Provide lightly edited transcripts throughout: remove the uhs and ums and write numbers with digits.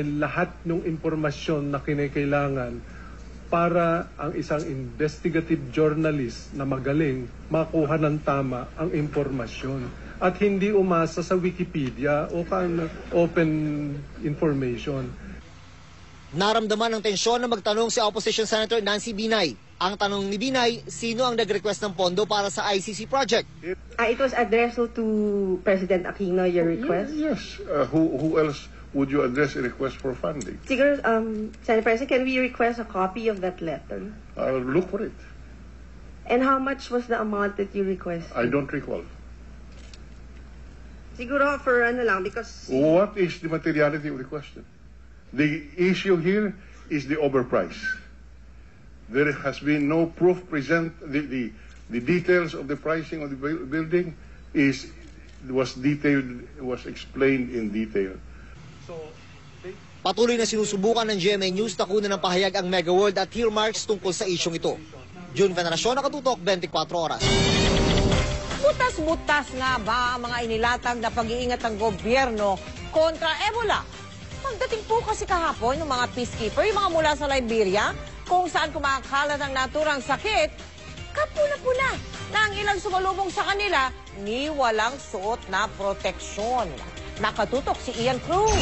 lahat ng impormasyon na kinakailangan para ang isang investigative journalist na magaling makuha ng tama ang impormasyon at hindi umasa sa Wikipedia o open information. Naramdaman ng tensyon na magtanong si Opposition Senator Nancy Binay. Ang tanong ni Binay, sino ang nag-request ng pondo para sa ICC project? It was addressed to President Aquino, your request? Yes. Who else would you address a request for funding? Siguro, Senator President, can we request a copy of that letter? I'll look for it. And how much was the amount that you requested? I don't recall. Siguro for because... What is the materiality of the question? The issue here is the overprice. There has been no proof present. The details of the pricing of the building was explained in detail. Patuloy na sinusubukan ng GMA News na kunan ng pahayag ang Megaworld at Earmarks tungkol sa isyong ito. June Veneracion, Nakatutok, 24 Oras. Butas-butas nga ba ang mga inilatag na pag-iingat ng gobyerno kontra Ebola? Pagdating po kasi kahapon yung mga peacekeeper, yung mga mula sa Liberia, kung saan kumakalat ang naturang sakit, kapuna-puna na ang ilang sumalubong sa kanila ni walang suot na proteksyon. Nakatutok si Ian Cruz.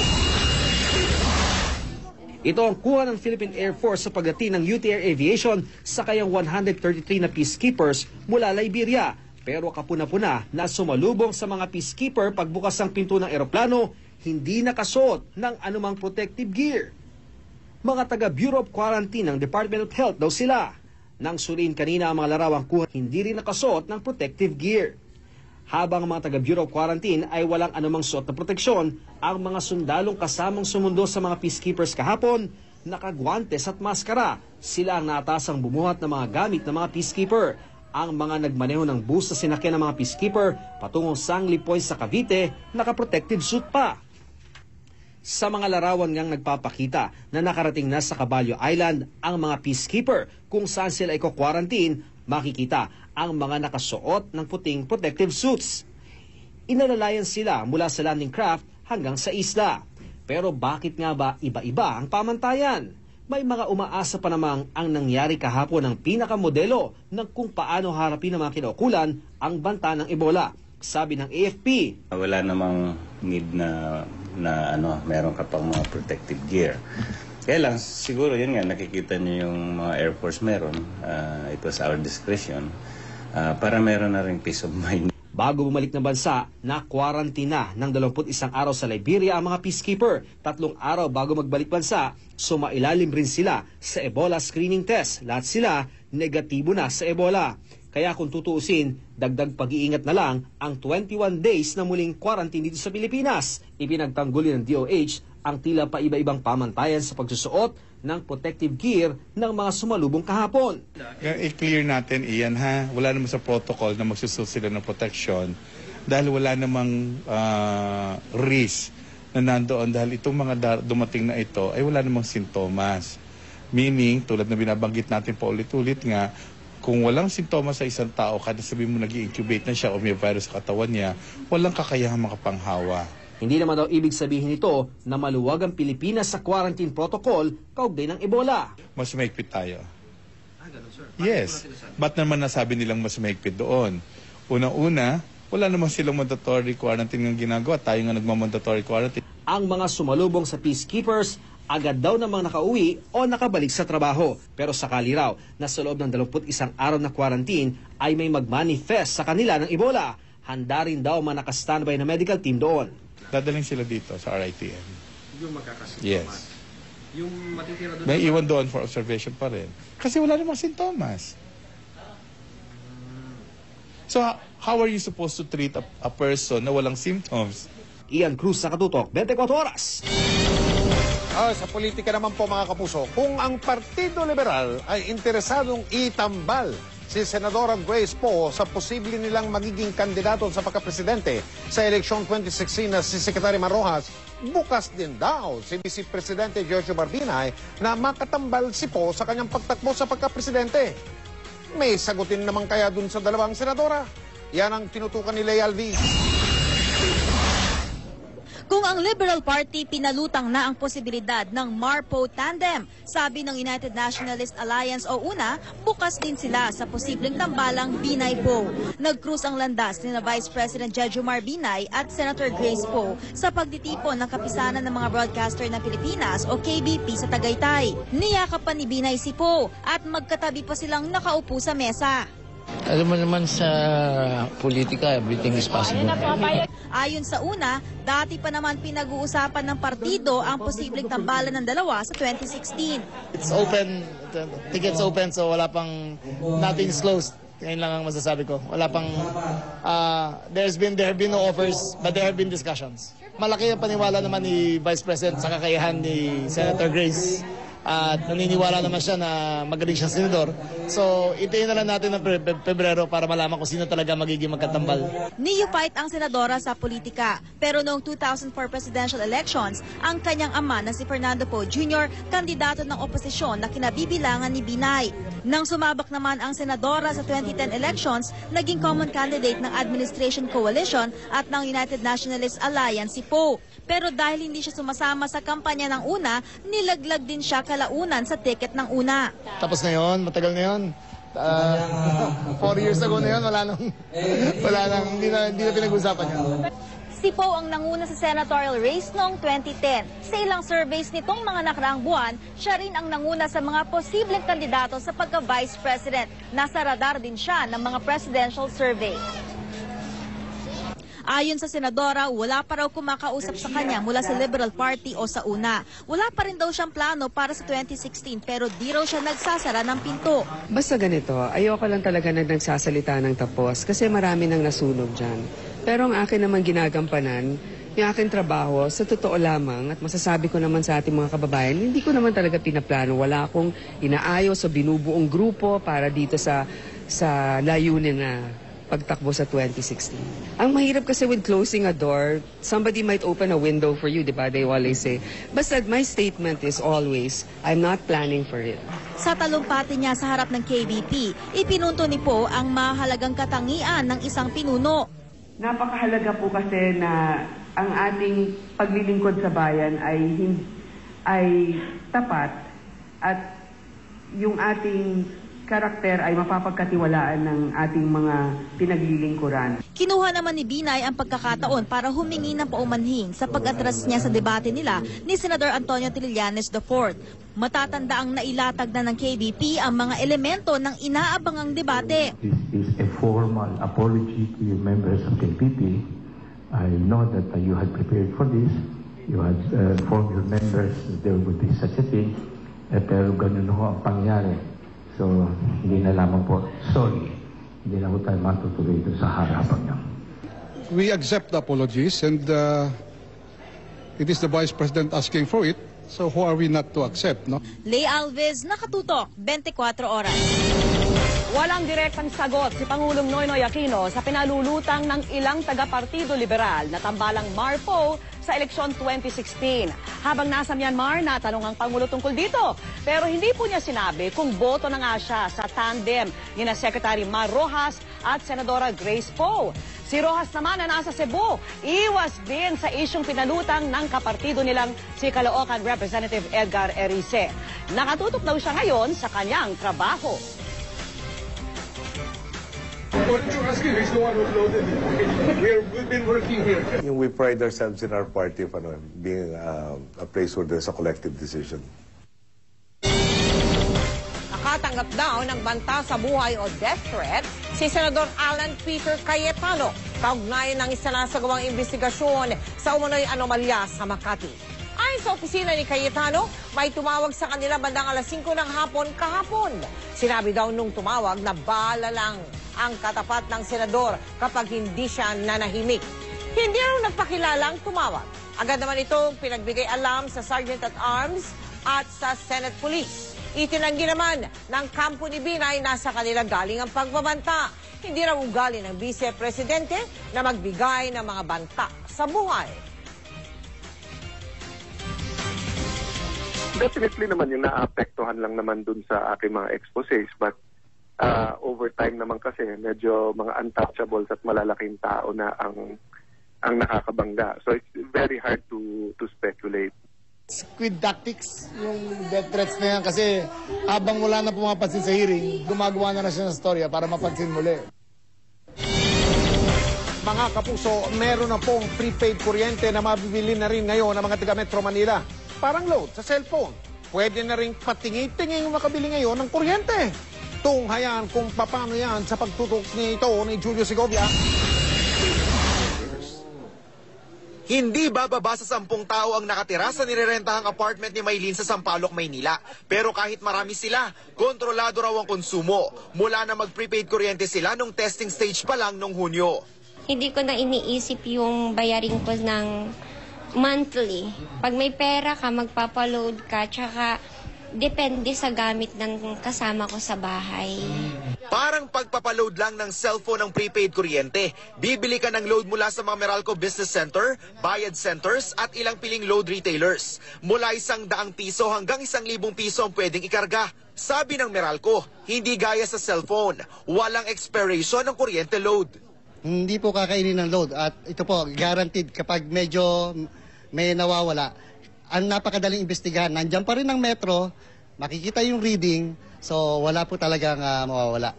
Ito ang kuha ng Philippine Air Force sa pagdating ng UT Air Aviation sa kayang 133 na peacekeepers mula Liberia. Pero kapuna-puna na sumalubong sa mga peacekeeper pagbukas ng pinto ng eroplano, hindi nakasuot ng anumang protective gear. Mga taga Bureau of Quarantine ng Department of Health daw sila. Nang suriin kanina ang mga larawang kuha, hindi rin nakasuot ng protective gear. Habang mga taga Bureau of Quarantine ay walang anumang suot na proteksyon, ang mga sundalong kasamang sumundo sa mga peacekeepers kahapon, nakagwantes at maskara. Sila ang naatasang bumuhat ng mga gamit ng mga peacekeeper. Ang mga nagmaneho ng bus na sinakyan ng mga peacekeeper patungong Sangli Point sa Cavite, naka-protective suit pa. Sa mga larawan ngang nagpapakita na nakarating na sa Caballo Island ang mga peacekeeper kung saan sila iko-quarantine, makikita ang mga nakasuot ng puting protective suits. Inalalayan sila mula sa landing craft hanggang sa isla. Pero bakit nga ba iba-iba ang pamantayan? May mga umaasa pa namang ang nangyari kahapon ng pinakamodelo ng kung paano harapin ng mga kinaukulan ang banta ng Ebola. Sabi ng AFP, wala namang need na meron ka pang mga protective gear. Kaya lang, siguro yun nga, nakikita niyo yung mga Air Force meron. It was our discretion para meron na rin peace of mind. Bago bumalik ng bansa, na-quarantine ng 21 araw sa Liberia ang mga peacekeeper. 3 araw bago magbalik bansa, sumailalim rin sila sa Ebola screening test. Lahat sila negatibo na sa Ebola. Kaya kung tutuusin, dagdag pag-iingat na lang ang 21 days na muling quarantine dito sa Pilipinas. Ipinagtangguli ng DOH ang tila pa iba-ibang pamantayan sa pagsusuot ng protective gear ng mga sumalubong kahapon. I-clear natin, Ian, ha? Wala naman sa protocol na magsusuot sila ng protection dahil wala namang risk na nandoon dahil itong mga dumating na ito ay wala namang sintomas. Meaning, tulad na binabanggit natin pa ulit-ulit nga, kung walang sintomas sa isang tao, kada sabihin mo nag-i-incubate na siya o may virus sa katawan niya, walang kakayahang makapanghawa. Hindi naman daw ibig sabihin ito na maluwag ang Pilipinas sa quarantine protocol kaugnay ng Ebola. Mas mahigpit tayo. Ganun, sir. Yes. Ba't naman nasabi nilang mas mahigpit doon? Una-una, wala naman silang mandatory quarantine ng ginagawa. Tayo nga nagmamandatory quarantine. Ang mga sumalubong sa peacekeepers, agad daw namang nakauwi o nakabalik sa trabaho. Pero sakali raw na sa loob ng 21 araw na quarantine ay may mag-manifest sa kanila ng Ebola. Handa rin daw mga naka-standby na medical team doon. Dadaling sila dito sa RITM. Yung magkakasintomas? Yes. Yung matitira doon? May iwan doon for observation pa rin. Kasi wala namang sintomas. So, how are you supposed to treat a person na walang symptoms? Ian Cruz, Nakatutok, 24 Oras. Sa politika naman po mga kapuso, kung ang Partido Liberal ay interesadong itambal si Senadora Grace Poe sa posible nilang magiging kandidato sa pagkapresidente sa eleksyon 2016 na si Secretary Marrojas, bukas din daw si Vice Presidente Giorgio Marbinay na makatambal si Poe sa kanyang pagtakbo sa pagkapresidente. May sagutin naman kaya dun sa dalawang senadora? Yan ang tinutukan ni Lea Alvi. Kung ang Liberal Party pinalutang na ang posibilidad ng MARPO tandem, sabi ng United Nationalist Alliance o UNA, bukas din sila sa posibleng tambalang Binay-Poe. Nag-cruise ang landas ni Vice President Jejomar Binay at Senator Grace Poe sa pagtitipon ng kapisanan ng mga broadcaster ng Pilipinas o KBP sa Tagaytay. Niyakapan ni Binay si Poe at magkatabi pa silang nakaupo sa mesa. Alam mo naman sa politika, everything is possible. Ayon sa UNA, dati pa naman pinag-uusapan ng partido ang posibleng tambalan ng dalawa sa 2016. It's open, tickets open, so wala pang, nothing's closed. Ngayon lang ang masasabi ko. Wala pang, there have been no offers, but there have been discussions. Malaki ang paniwala naman ni Vice President sa kakayahan ni Senator Grace. At naniniwala naman siya na magaling siyang senador. So, itayin na lang natin ng Pebrero para malaman kung sino talaga magiging magkatambal. Niyupait ang senadora sa politika. Pero noong 2004 presidential elections, ang kanyang ama na si Fernando Poe Jr. kandidato ng oposisyon na kinabibilangan ni Binay. Nang sumabak naman ang senadora sa 2010 elections, naging common candidate ng Administration Coalition at ng United Nationalist Alliance si Poe. Pero dahil hindi siya sumasama sa kampanya ng UNA, nilaglag din siya kalaunan sa ticket ng UNA. Tapos na yun, matagal na yun. 4 years ago na yun, wala nang, hindi na pinag-usapan yun. Si Poe ang nanguna sa senatorial race noong 2010. Sa ilang surveys nitong mga nakaraang buwan, siya rin ang nanguna sa mga posibleng kandidato sa pagka-vice president. Nasa radar din siya ng mga presidential survey. Ayon sa senadora, wala pa raw kumakausap sa kanya mula sa Liberal Party o sa UNA. Wala pa rin daw siyang plano para sa 2016 pero di raw siya nagsasara ng pinto. Basta ganito, ayoko lang talaga nagsasalita ng tapos kasi marami nang nasunog dyan. Pero ang akin naman ginagampanan, yung aking trabaho, sa totoo lamang, at masasabi ko naman sa ating mga kababayan, hindi ko naman talaga pinaplano. Wala akong inaayos o binubuong grupo para dito sa layunin na pagtakbo sa 2016. Ang mahirap kasi with closing a door, somebody might open a window for you, di ba? They always say. Basta my statement is always, I'm not planning for it. Sa talumpati niya sa harap ng KBP, ipinunto ni Poe ang mahalagang katangian ng isang pinuno. Napakahalaga po kasi na ang ating paglilingkod sa bayan ay tapat at yung ating karakter ay mapapagkatiwalaan ng ating mga pinaglilingkuran. Kinuha naman ni Binay ang pagkakataon para humingi ng paumanhin sa pag-atras niya sa debate nila ni Senador Antonio Trillanes IV. Matatanda ang nailatag na ng KBP ang mga elemento ng inaabangang debate. This is a formal apology to your members of KBP. I know that you had prepared for this. You had informed your members that there would be such a thing. Pero ganun ho ang pangyari. So, hindi na lamang po, sorry, hindi na po tayo matutuloy ito sa harapan niya. We accept the apologies and it is the Vice President asking for it. So, who are we not to accept, no? Lay Alves, Nakatutok, 24 Oras. Walang direktang sagot si Pangulong Noynoy Aquino sa pinalulutang ng ilang taga-Partido Liberal na tambalang MARPO sa eleksyon 2016. Habang nasa Myanmar, natanong ang Pangulo tungkol dito. Pero hindi po niya sinabi kung boto na nga siya sa tandem ni na Secretary Mar Rojas at Senadora Grace Poe. Si Rojas naman na nasa Cebu, iwas din sa isyong pinalutang ng kapartido nilang si Caloocan Representative Edgar Erice. Nakatutok daw siya ngayon sa kanyang trabaho. What you're asking is the one who loaded it. We've been working here. We pride ourselves in our party of being a place where there's a collective decision. Nakatanggap daw ng banta sa buhay o death threat si Senador Alan Peter Cayetano. Kaugnayan ng isinasagawang investigasyon sa umano'y anomalya sa Makati. Ayon sa opisina ni Cayetano, may tumawag sa kanila bandang alas 5 ng hapon kahapon. Sinabi daw nung tumawag na bahala lang ang katapat ng senador kapag hindi siya nanahimik. Hindi raw nagpakilalang tumawag. Agad naman itong pinagbigay alam sa Sergeant at Arms at sa Senate Police. Itinanggi naman ng kampo ni Binay na sa kanila galing ang pagbabanta. Hindi raw ugali ng Vice Presidente na magbigay ng mga banta sa buhay. Definitely naman yung naapektuhan lang naman dun sa aking mga exposés, but over time naman kasi medyo mga untouchables at malalaking tao na ang ang nakakabangga. So it's very hard to speculate. Squid tactics, yung death threats na yan kasi habang wala na pumapansin sa hearing, gumagawa na siya ng storya para mapansin muli. Mga kapuso, meron na pong prepaid kuryente na mabibili na rin ngayon ng mga taga Metro Manila. Parang load sa cellphone. Pwede na rin patingin-tingin makabili ngayon ng kuryente. Tunghayan kung paano yan sa pagtutok nito ni Julio Segovia. Hindi bababa sa 10 tao ang nakatira sa nirerentahang apartment ni Maylin sa Sampaloc, Maynila. Pero kahit marami sila, kontrolado raw ang konsumo. Mula na mag-prepaid kuryente sila nung testing stage pa lang nung Hunyo. Hindi ko na iniisip yung bayarin ko ng monthly. Pag may pera ka, magpapaload ka, tsaka depende sa gamit ng kasama ko sa bahay. Parang pagpapaload lang ng cellphone ng prepaid kuryente. Bibili ka ng load mula sa mga Meralco Business Center, Bayad Centers at ilang piling load retailers. Mula 100 piso hanggang 1,000 piso ang pwedeng ikarga. Sabi ng Meralco, hindi gaya sa cellphone, walang expiration ng kuryente load. Hindi po kakainin ng load at ito po guaranteed kapag medyo may nawawala. Ang napakadaling imbestigahan, nandyan pa rin ang Metro, makikita yung reading, so wala po talagang mawawala.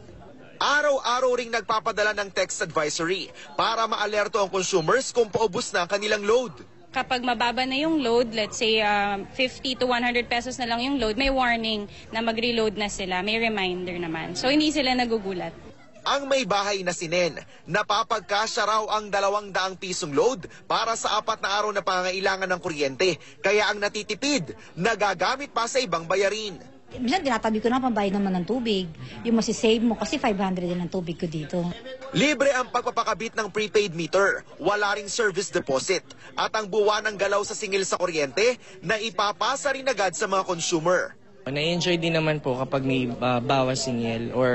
Araw-araw ring nagpapadala ng text advisory para maalerto ang consumers kung paubos na ang kanilang load. Kapag mababa na yung load, let's say 50 to 100 pesos na lang yung load, may warning na mag-reload na sila, may reminder naman. So hindi sila nagugulat. Ang may bahay na sinen, napapagkasya raw ang 200 pisong load para sa 4 na araw na pangangailangan ng kuryente. Kaya ang natitipid, nagagamit pa sa ibang bayarin. Minsan tinatabi ko na pambayad naman ng tubig. Yung masisave mo kasi 500 din ang tubig ko dito. Libre ang pagpapakabit ng prepaid meter, wala ring service deposit. At ang buwan ng galaw sa singil sa kuryente na ipapasa rin agad sa mga consumer. Na-enjoy din naman po kapag may bawas singil or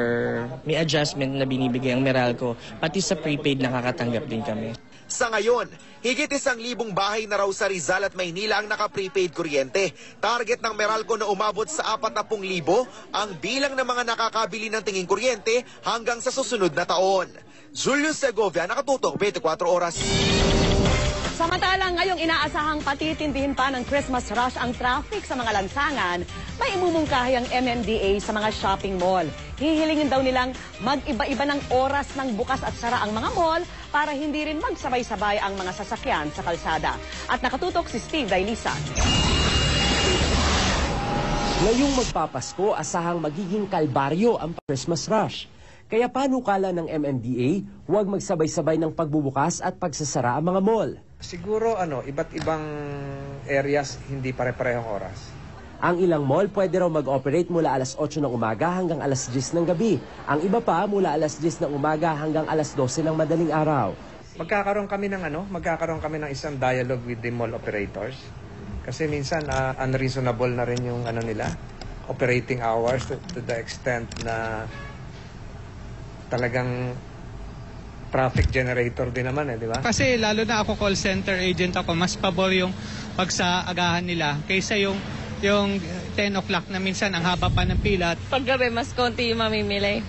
may adjustment na binibigay ang Meralco, pati sa prepaid nakakatanggap din kami. Sa ngayon, higit 1,000 bahay na raw sa Rizal at Maynila ang naka-prepaid kuryente. Target ng Meralco na umabot sa 40,000 ang bilang ng mga nakakabili ng tinging kuryente hanggang sa susunod na taon. Julio Segovia, nakatutok 24 oras. Samantalang ngayong inaasahang patitindihin pa ng Christmas rush ang traffic sa mga lansangan, may imumungkahi ang MMDA sa mga shopping mall. Hihilingin daw nilang mag-iba-iba ng oras ng bukas at sara ang mga mall para hindi rin magsabay-sabay ang mga sasakyan sa kalsada. At nakatutok si Steve Dailisa. Ngayong magpapasko, asahang magiging kalbaryo ang Christmas rush. Kaya panukala ng MMDA, huwag magsabay-sabay ng pagbubukas at pagsasara ang mga mall. Siguro iba't ibang areas hindi pare-parehong oras. Ang ilang mall pwede raw mag-operate mula alas 8 ng umaga hanggang alas 10 ng gabi. Ang iba pa mula alas 10 ng umaga hanggang alas 12 ng madaling araw. Magkakaroon kami ng isang dialogue with the mall operators. Kasi minsan unreasonable na rin yung nila, operating hours to the extent na talagang traffic generator din naman di ba? Kasi lalo na ako call center agent ako, mas pabor yung pagsaagahan nila kaysa yung 10 o'clock na minsan ang haba pa ng pila. Paggabi, mas konti yung mamimili.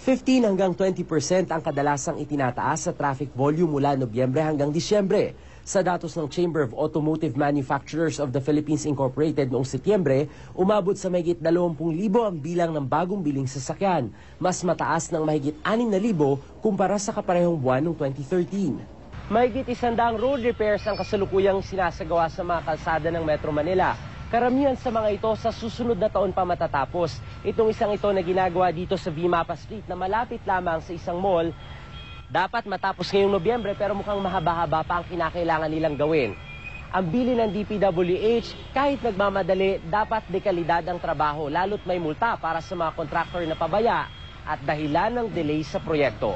15 hanggang 20% ang kadalasang itinataas sa traffic volume mula Nobyembre hanggang Disyembre. Sa datos ng Chamber of Automotive Manufacturers of the Philippines Incorporated noong Setyembre, umabot sa mahigit 20,000 ang bilang ng bagong biling sasakyan, mas mataas ng mahigit 6,000 kumpara sa kaparehong buwan noong 2013. Mahigit 100 road repairs ang kasalukuyang sinasagawa sa mga kalsada ng Metro Manila. Karamihan sa mga ito sa susunod na taon pa matatapos. Itong isang ito na ginagawa dito sa Vimapa Street na malapit lamang sa isang mall, dapat matapos ngayong Nobyembre pero mukhang mahaba-haba pa ang kinakailangan nilang gawin. Ang bili ng DPWH, kahit nagmamadali, dapat dekalidad ang trabaho lalo't may multa para sa mga kontraktor na pabaya at dahilan ng delay sa proyekto.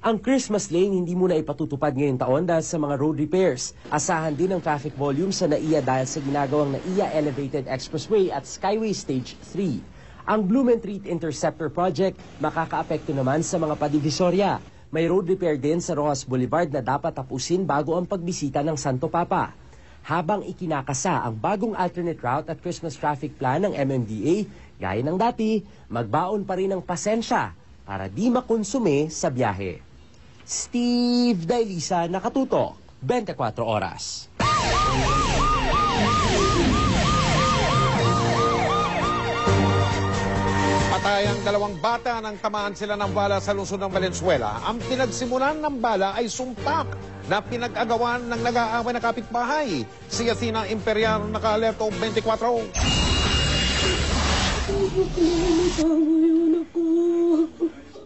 Ang Christmas lane hindi muna ipatutupad ngayong taon dahil sa mga road repairs. Asahan din ang traffic volume sa NAIA dahil sa ginagawang NAIA Elevated Expressway at Skyway Stage 3. Ang Blumentritt Interceptor Project makakaapekto naman sa mga padivisorya. May road repair din sa Rojas Boulevard na dapat tapusin bago ang pagbisita ng Santo Papa. Habang ikinakasa ang bagong alternate route at Christmas traffic plan ng MMDA, gaya ng dati, magbaon pa rin ng pasensya para di makonsume sa biyahe. Steve Dailisa, nakatutok, 24 oras. Patay ang 2 bata nang tamaan sila ng bala sa lungsod ng Valenzuela. Ang pinagsimulan ng bala ay sumpak na pinag-agawan ng nag-aaway na kapitbahay. Si Athena Imperial naka-alerto 24.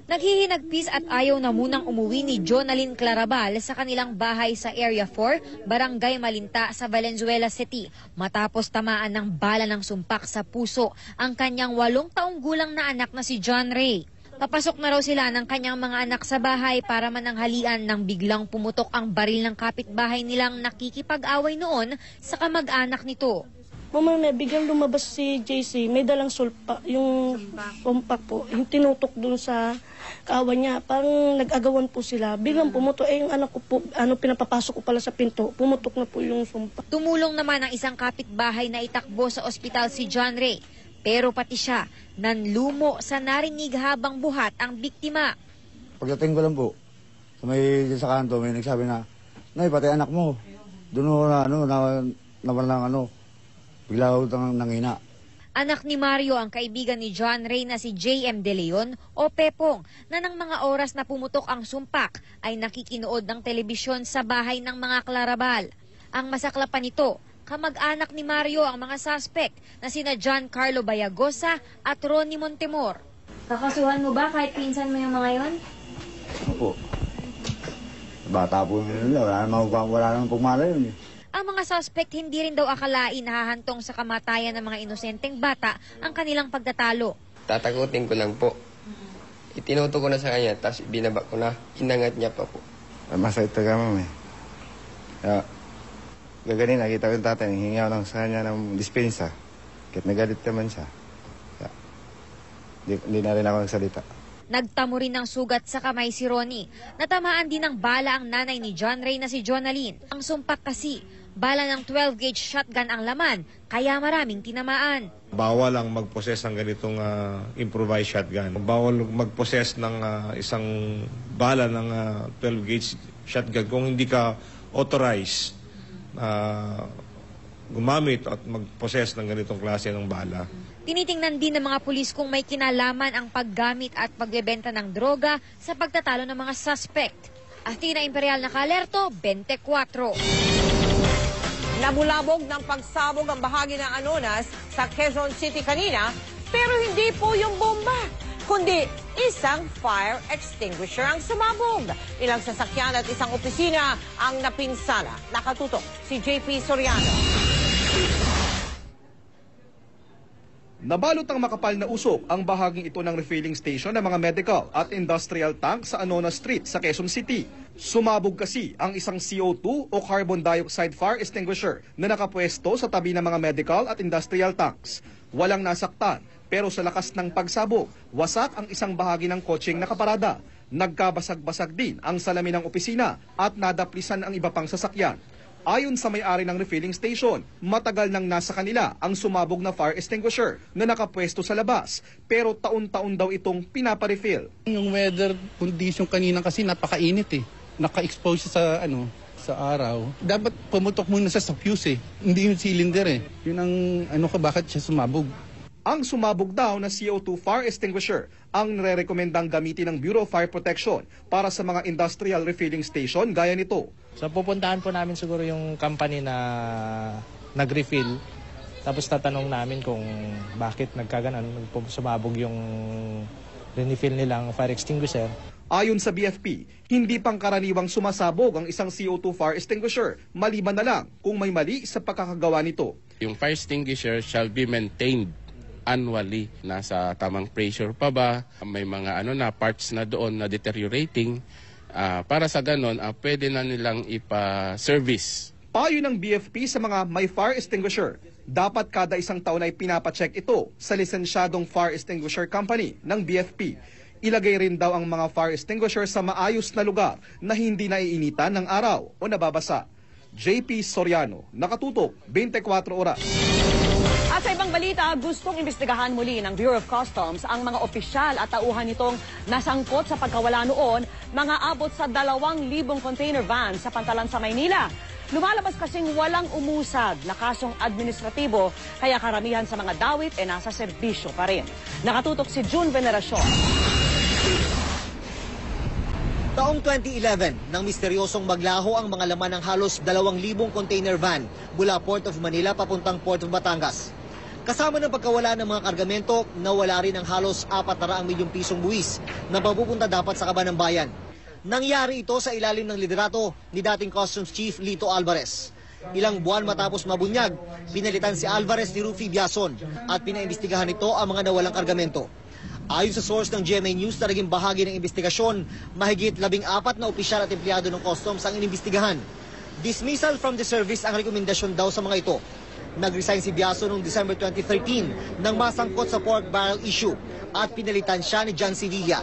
Naghihinagpis at ayaw na munang umuwi ni Jonalyn Clarabal sa kanilang bahay sa Area 4, Barangay Malinta sa Valenzuela City matapos tamaan ng bala ng sumpak sa puso ang kanyang 8 taong gulang na anak na si John Ray. Papasok na raw sila ng kanyang mga anak sa bahay para mananghalian nang biglang pumutok ang baril ng kapitbahay nilang nakikipag-away noon sa kamag-anak nito. Mamaya biglang lumabas si JC, may dalang sulpa, yung sumpak po, yung tinutok dun sa kawan niya. Parang nag-agawan po sila. Biglang pumutok, yung anak ko po, pinapapasok ko pala sa pinto, pumutok na po yung sumpak. Tumulong naman ang isang kapitbahay na itakbo sa ospital si John Ray. Pero pati siya, nanlumo sa narinig habang buhat ang biktima. Pagdating ko lang po, sa kanto, may nagsabi na, Nay, pati anak mo. Doon na bigla ako nangina. Anak ni Mario ang kaibigan ni John Ray na si J.M. De Leon o Pepong na ng mga oras na pumutok ang sumpak ay nakikinood ng telebisyon sa bahay ng mga Clarabal. Ang masakla pa nito, kamag-anak ni Mario ang mga suspect na sina John Carlo Bayagosa at Ronnie Montemor. Kakasuhan mo ba kahit pinsan mo yung mga yon? Opo. Bata po nila, wala namang pumala yun eh. Ang mga suspect hindi rin daw akalain na hahantong sa kamatayan ng mga inosenteng bata ang kanilang pagtatalo. Tatakutin ko lang po. Itinuto ko na sa kanya, tapos binaba ko na, hinangat niya pa po. Masakit talaga, ma'am eh. Gaganin, nakita ko yung tatay, hingaw lang sa kanya ng dispensa. Kahit nagalit naman siya. Hindi na rin ako nagsalita. Nagtamo rin ng sugat sa kamay si Ronnie. Natamaan din ng bala ang nanay ni John Ray na si Jonalyn. Ang sumpak kasi, bala ng 12-gauge shotgun ang laman, kaya maraming tinamaan. Bawal ang mag-possess ng ganitong improvised shotgun. Bawal mag-possess ng isang bala ng 12-gauge shotgun kung hindi ka authorized gumamit at mag-possess ng ganitong klase ng bala. Tinitingnan din ng mga pulis kung may kinalaman ang paggamit at pagbebenta ng droga sa pagtatalo ng mga suspect. Athena Imperial naka-alerto, 24. Nabulabog ng pagsabog ang bahagi ng Anonas sa Quezon City kanina, pero hindi po yung bomba, kundi isang fire extinguisher ang sumabog. Ilang sasakyan at isang opisina ang napinsala. Nakatutok si JP Soriano. Nabalot ang makapal na usok ang bahaging ito ng refilling station ng mga medical at industrial tank sa Anonas Street sa Quezon City. Sumabog kasi ang isang CO2 o carbon dioxide fire extinguisher na nakapwesto sa tabi ng mga medical at industrial tanks. Walang nasaktan, pero sa lakas ng pagsabog, wasak ang isang bahagi ng kotseng nakaparada. Nagkabasag-basag din ang salamin ng opisina at nadaplisan ang iba pang sasakyan. Ayon sa may-ari ng refilling station, matagal nang nasa kanila ang sumabog na fire extinguisher na nakapwesto sa labas, pero taon-taon daw itong pinaparefill. Yung weather condition kanina kasi napakainit eh. Naka-expose sa araw. Dapat pumutok muna sa fuse eh. Hindi yung cylinder eh. Yun ang bakit siya sumabog. Ang sumabog daw na CO2 fire extinguisher ang nire-rekomendang gamitin ng Bureau of Fire Protection para sa mga industrial refilling station gaya nito. So pupuntahan po namin siguro yung company na nag-refill. Tapos tatanong namin kung bakit sumabog yung refill nilang fire extinguisher. Ayon sa BFP, hindi pangkaraniwang sumasabog ang isang CO2 fire extinguisher, maliban na lang kung may mali sa pagkakagawa nito. Yung fire extinguisher shall be maintained annually. Nasa tamang pressure pa ba? May mga parts na doon na deteriorating. Para sa ganon, pwede na nilang ipa-service. Payo ng BFP sa mga may fire extinguisher, dapat kada isang taon ay pinapacheck ito sa lisensyadong fire extinguisher company ng BFP. Ilagay rin daw ang mga fire extinguisher sa maayos na lugar na hindi naiinitan ng araw o nababasa. JP Soriano, nakatutok, 24 oras. At sa ibang balita, balita, gustong imbestigahan muli ng Bureau of Customs ang mga opisyal at tauhan nitong nasangkot sa pagkawala noon, mga abot sa 2,000 container van sa Pantalan sa Maynila. Lumalabas kasing walang umusad na kasong administratibo, kaya karamihan sa mga dawit ay nasa serbisyo pa rin. Nakatutok si June Veneracion. Taong 2011, nang misteryosong maglaho ang mga laman ng halos 2,000 container van mula Port of Manila papuntang Port of Batangas. Kasama ng pagkawala ng mga kargamento, nawala rin ang halos 400 milyong pisong buwis na mapupunta dapat sa kaban ng bayan. Nangyari ito sa ilalim ng liderato ni dating Customs Chief Lito Alvarez. Ilang buwan matapos mabunyag, pinalitan si Alvarez ni Rufy Biason at pinaimbestigahan nito ang mga nawalang kargamento. Ayon sa source ng GMA News na naging bahagi ng investigasyon, mahigit 14 na opisyal at empleyado ng customs ang inimbestigahan. Dismissal from the service ang rekomendasyon daw sa mga ito. Nag-resign si Biaso noong December 2013 nang masangkot sa pork barrel issue at pinalitan siya ni John Sevilla.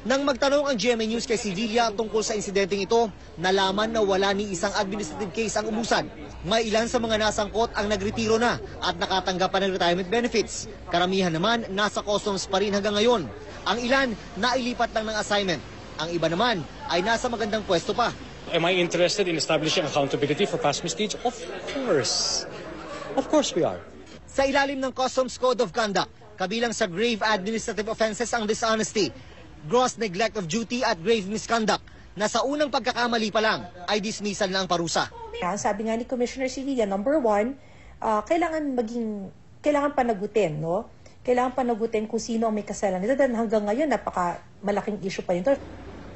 Nang magtanong ang GMA News kay Sevilla tungkol sa insidenteng ito, nalaman na wala ni isang administrative case ang umusad. May ilan sa mga nasangkot ang nagretiro na at nakatanggap pa ng retirement benefits. Karamihan naman nasa customs pa rin hanggang ngayon. Ang ilan nailipat lang ng assignment. Ang iba naman ay nasa magandang pwesto pa. Am I interested in establishing accountability for past misdeeds? Of course. Of course we are. Sa ilalim ng Customs Code of Conduct, kabilang sa grave administrative offenses ang dishonesty, gross neglect of duty at grave misconduct na sa unang pagkakamali pa lang ay dismissal na ang parusa. Sabi nga ni Commissioner Sevilla, number 1, kailangan panagutin, no? Kailangan panagutin kung sino ang may kasalanan. Dahil hanggang ngayon, malaking issue pa yun.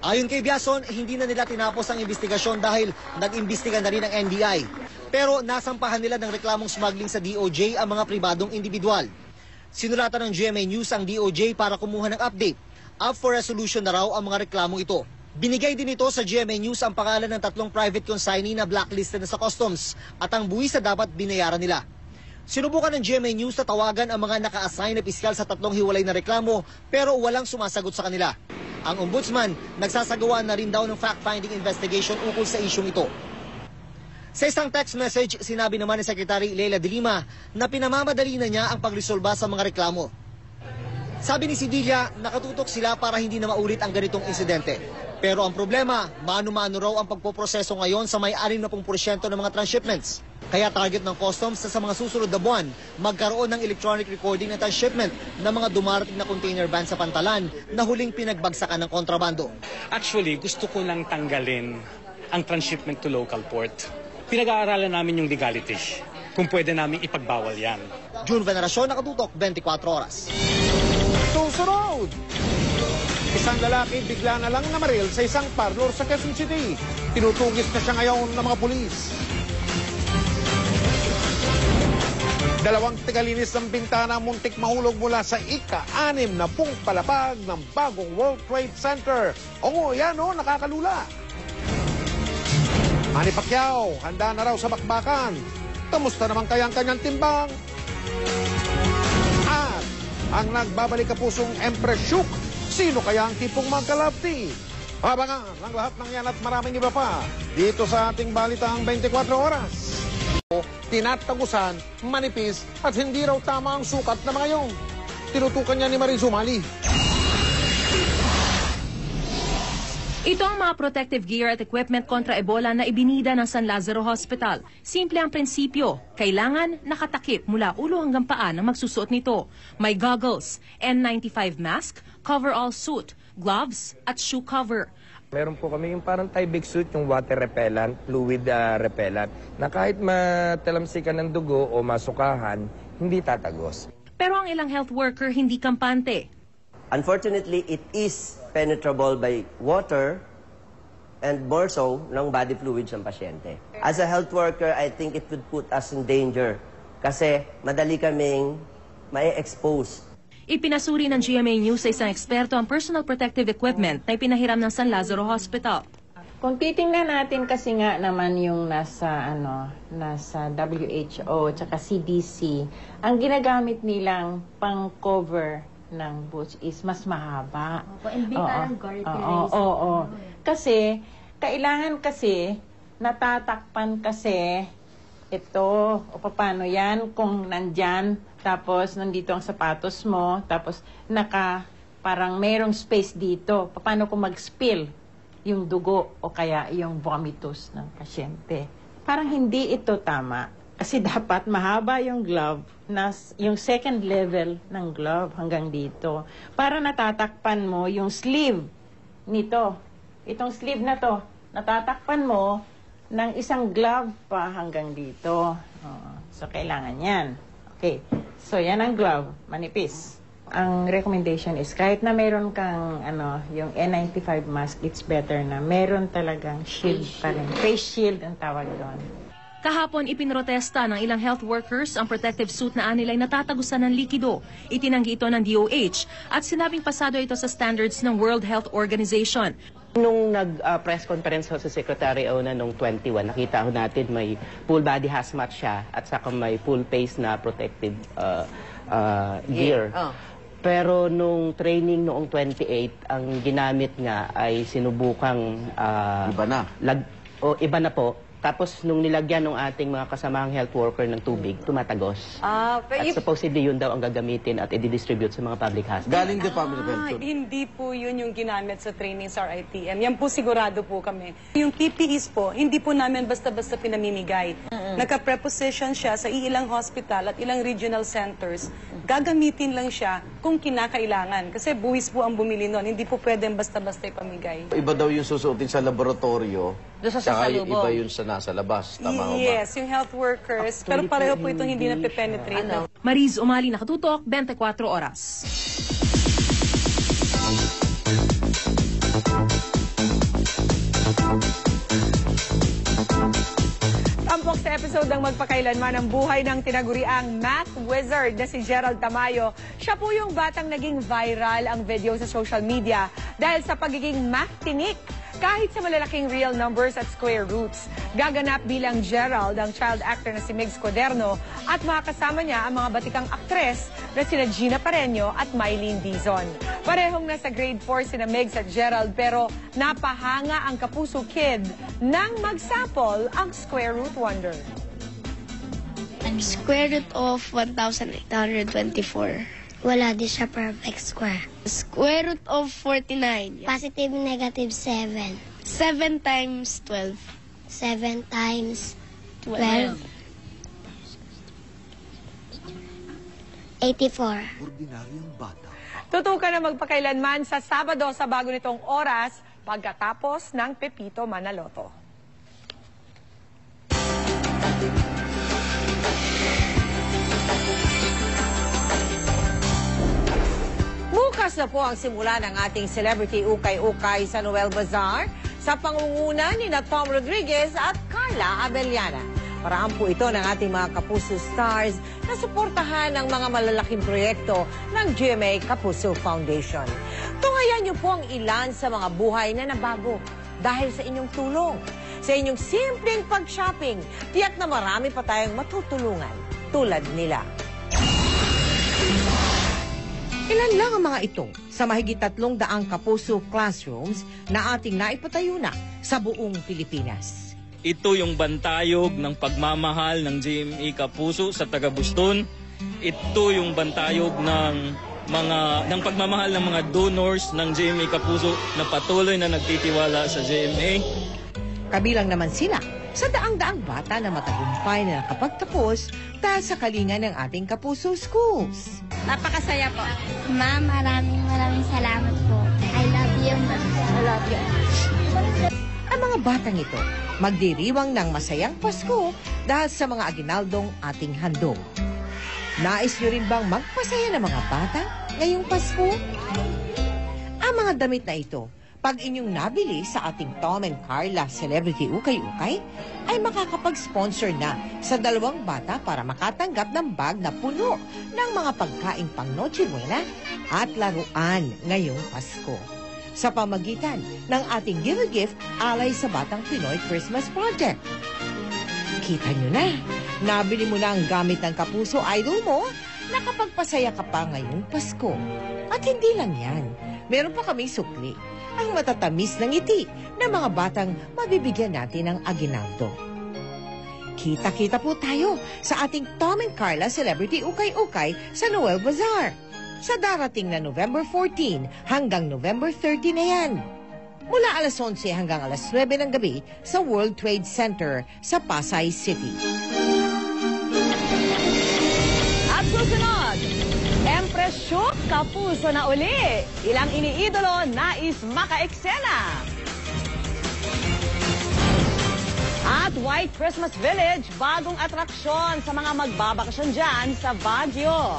Ayon kay Biason, hindi na nila tinapos ang investigasyon dahil nag-imbestiga na rin ang NBI. Pero nasampahan nila ng reklamong smuggling sa DOJ ang mga pribadong individual. Sinulatan ng GMA News ang DOJ para kumuha ng update. Up for resolution na raw ang mga reklamong ito. Binigay din ito sa GMA News ang pangalan ng 3 private consignee na blacklisted na sa customs at ang buwis na dapat binayaran nila. Sinubukan ng GMA News na tawagan ang mga naka-assign na piskal sa 3 hiwalay na reklamo pero walang sumasagot sa kanila. Ang ombudsman nagsasagawa na rin daw ng fact-finding investigation ukol sa isyong ito. Sa isang text message, sinabi naman ni Secretary Leila de Lima na pinamamadali na niya ang pagresolba sa mga reklamo. Sabi ni Sevilla, nakatutok sila para hindi na maulit ang ganitong insidente. Pero ang problema, mano-mano raw ang pagpoproseso ngayon sa may 60% ng mga transshipments. Kaya target ng customs sa mga susunod na buwan, magkaroon ng electronic recording ng transshipment ng mga dumarating na container van sa Pantalan na huling pinagbagsakan ng kontrabando. Actually, gusto ko lang tanggalin ang transshipment to local port. Pinag-aaralan namin yung legality. Kung pwede namin ipagbawal yan. June Veneracion, nakatutok, 24 oras. Susunod! Isang lalaki bigla na lang namaril sa isang parlor sa Quezon City. Tinutugis na siya ngayon ng mga pulis. 2 tagalinis ng bintana muntik mahulog mula sa ika-6 na palapag ng bagong World Trade Center. Oo, yan o, nakakalula. Manny Pacquiao, handa na raw sa bakbakan. Kamusta naman kaya ang kanyang timbang? At ang nagbabalik kapusong Empress Shook, sino kaya ang tipong magkalapti? Abangan ang lahat ng yan at maraming iba pa dito sa ating balitang 24 oras. Tinatagusan, manipis at hindi raw tama ang sukat na mga yun. Tinutukan niya ni Marie Zumali. Ito ang mga protective gear at equipment kontra Ebola na ibinida ng San Lazaro Hospital. Simple ang prinsipyo, kailangan nakatakip mula ulo hanggang paa ng magsusuot nito. May goggles, N95 mask, coverall suit, gloves at shoe cover. Meron po kami yung parang Tyvek suit, yung water repellent, fluid repellent, na kahit matalamsikan ng dugo o masukahan, hindi tatagos. Pero ang ilang health worker hindi kampante. Unfortunately, it is penetrable by water and more so ng body fluids ng pasyente. As a health worker, I think it would put us in danger kasi madali kaming mai-expose. Ipinasuri ng GMA News sa isang eksperto ang personal protective equipment na ipinahiram ng San Lazaro Hospital. Kung titingnan natin kasi nga naman yung nasa WHO at CDC, ang ginagamit nilang pang-cover ng boots is mas mahaba. Parang guard Kasi, kailangan kasi, natatakpan kasi ito, o paano yan, kung nandyan, tapos nandito ang sapatos mo, tapos parang mayroong space dito, paano kung mag-spill yung dugo o kaya yung vomitus ng pasyente. Parang hindi ito tama. Kasi dapat mahaba yung glove, yung second level ng glove hanggang dito. Para natatakpan mo yung sleeve nito. Itong sleeve na to, natatakpan mo ng isang glove pa hanggang dito. So, kailangan yan. Okay. So, yan ang glove. Manipis. Ang recommendation is kahit na meron kang yung N95 mask, it's better na meron talagang shield pa rin. Face shield ang tawag doon. Kahapon, ipinrotesta ng ilang health workers ang protective suit na anilay natatagusan ng likido. Itinanggi ito ng DOH at sinabing pasado ito sa standards ng World Health Organization. Nung nag-press conference sa Secretary Ona nung 21, nakita ho natin may full body hazmat siya at saka may full face na protective gear. Pero nung training noong 28, ang ginamit nga ay sinubukang iba na po. Tapos nung nilagyan ng ating mga kasamahang health worker ng tubig, tumatagos. At supposedly yun daw ang gagamitin at i-distribute sa mga public hospitals. Galing Department of Health. Hindi po yun yung ginamit sa training sa RITM. Yan po sigurado po kami. Yung PPEs po, hindi po namin basta-basta pinamimigay. Nagka-preposition siya sa ilang hospital at ilang regional centers. Gagamitin lang siya kung kinakailangan. Kasi buwis po ang bumili nun. Hindi po pwedeng basta-basta ipamigay. Iba daw yung susuotin sa laboratorio. Saka iba yun sa nasa labas. Tama ba? Yes, yung health workers. Pero pareho po itong hindi na-penetrate. Mariz Umali, Nakatutok, 24 Oras. Tampok sa episode ng magpakailanman ang buhay ng tinaguriang math wizard na si Gerald Tamayo. Siya po yung batang naging viral ang video sa social media dahil sa pagiging math tinik. Kahit sa malalaking real numbers at square roots, gaganap bilang Gerald ang child actor na si Migs Cuaderno at makakasama niya ang mga batikang aktres na sina Gina Pareño at Mylene Dizon. Parehong nasa grade 4 sina Migs at Gerald pero napahanga ang Kapuso Kid nang magsapol ang square root wonder. Square root of 1,824. Wala, di siya perfect square. Square root of 49. Positive, negative 7. 7 times 12. 7 times 12. 84. Ordinaryong bata. Tutukan na magpakailanman sa Sabado sa bago nitong oras pagkatapos ng Pepito Manaloto. Bukas na po ang simula ng ating Celebrity Ukay-Ukay sa Noel Bazaar sa pangunguna ni Tom Rodriguez at Carla Abellana. Paraan po ito ng ating mga Kapuso stars na suportahan ang mga malalaking proyekto ng GMA Kapuso Foundation. Tunghayan niyo po ang ilan sa mga buhay na nabago dahil sa inyong tulong. Sa inyong simpleng pag-shopping, tiyak na marami pa tayong matutulungan tulad nila. Ilan lang ang mga ito sa mahigit 300 Kapuso classrooms na ating naipatayo na sa buong Pilipinas. Ito yung bantayog ng pagmamahal ng GMA Kapuso sa taga-Buston. Ito yung bantayog ng pagmamahal ng mga donors ng GMA Kapuso na patuloy na nagtitiwala sa GMA. Kabilang naman sila sa daang-daang bata na matagumpay na nakapagtapos dahil sa kalinga ng ating Kapuso Schools. Napakasaya po. Ma'am, maraming salamat po. I love you, ma'am. I love you. Ang mga batang ito magdiriwang ng masayang Pasko dahil sa mga aginaldong ating handog. Nais nyo rin bang magpasaya ng mga bata ngayong Pasko? Ang mga damit na ito, pag inyong nabili sa ating Tom and Carla Celebrity Ukay-Ukay, ay makakapag-sponsor na sa 2 bata para makatanggap ng bag na puno ng mga pagkaing pang Noche Buena at laruan ngayong Pasko. Sa pamagitan ng ating Give-A-Gift alay sa Batang Pinoy Christmas Project. Kita nyo na, nabili mo na ang gamit ng Kapuso idol mo, nakapagpasaya ka pa ngayong Pasko. At hindi lang yan, meron pa kaming sukli. Ang matatamis ng ngiti ng mga batang mabibigyan natin ng aginaldo. Kita-kita po tayo sa ating Tom and Carla Celebrity Ukay-Ukay sa Noel Bazaar. Sa darating na November 14 hanggang November 30 na yan. Mula alas 11 hanggang alas 9 ng gabi sa World Trade Center sa Pasay City. At susunod, Empresyo Kapuso na uli. Ilang iniidolo nais maka-eksena. At White Christmas Village, bagong atraksyon sa mga magbabakasyon dyan sa Baguio.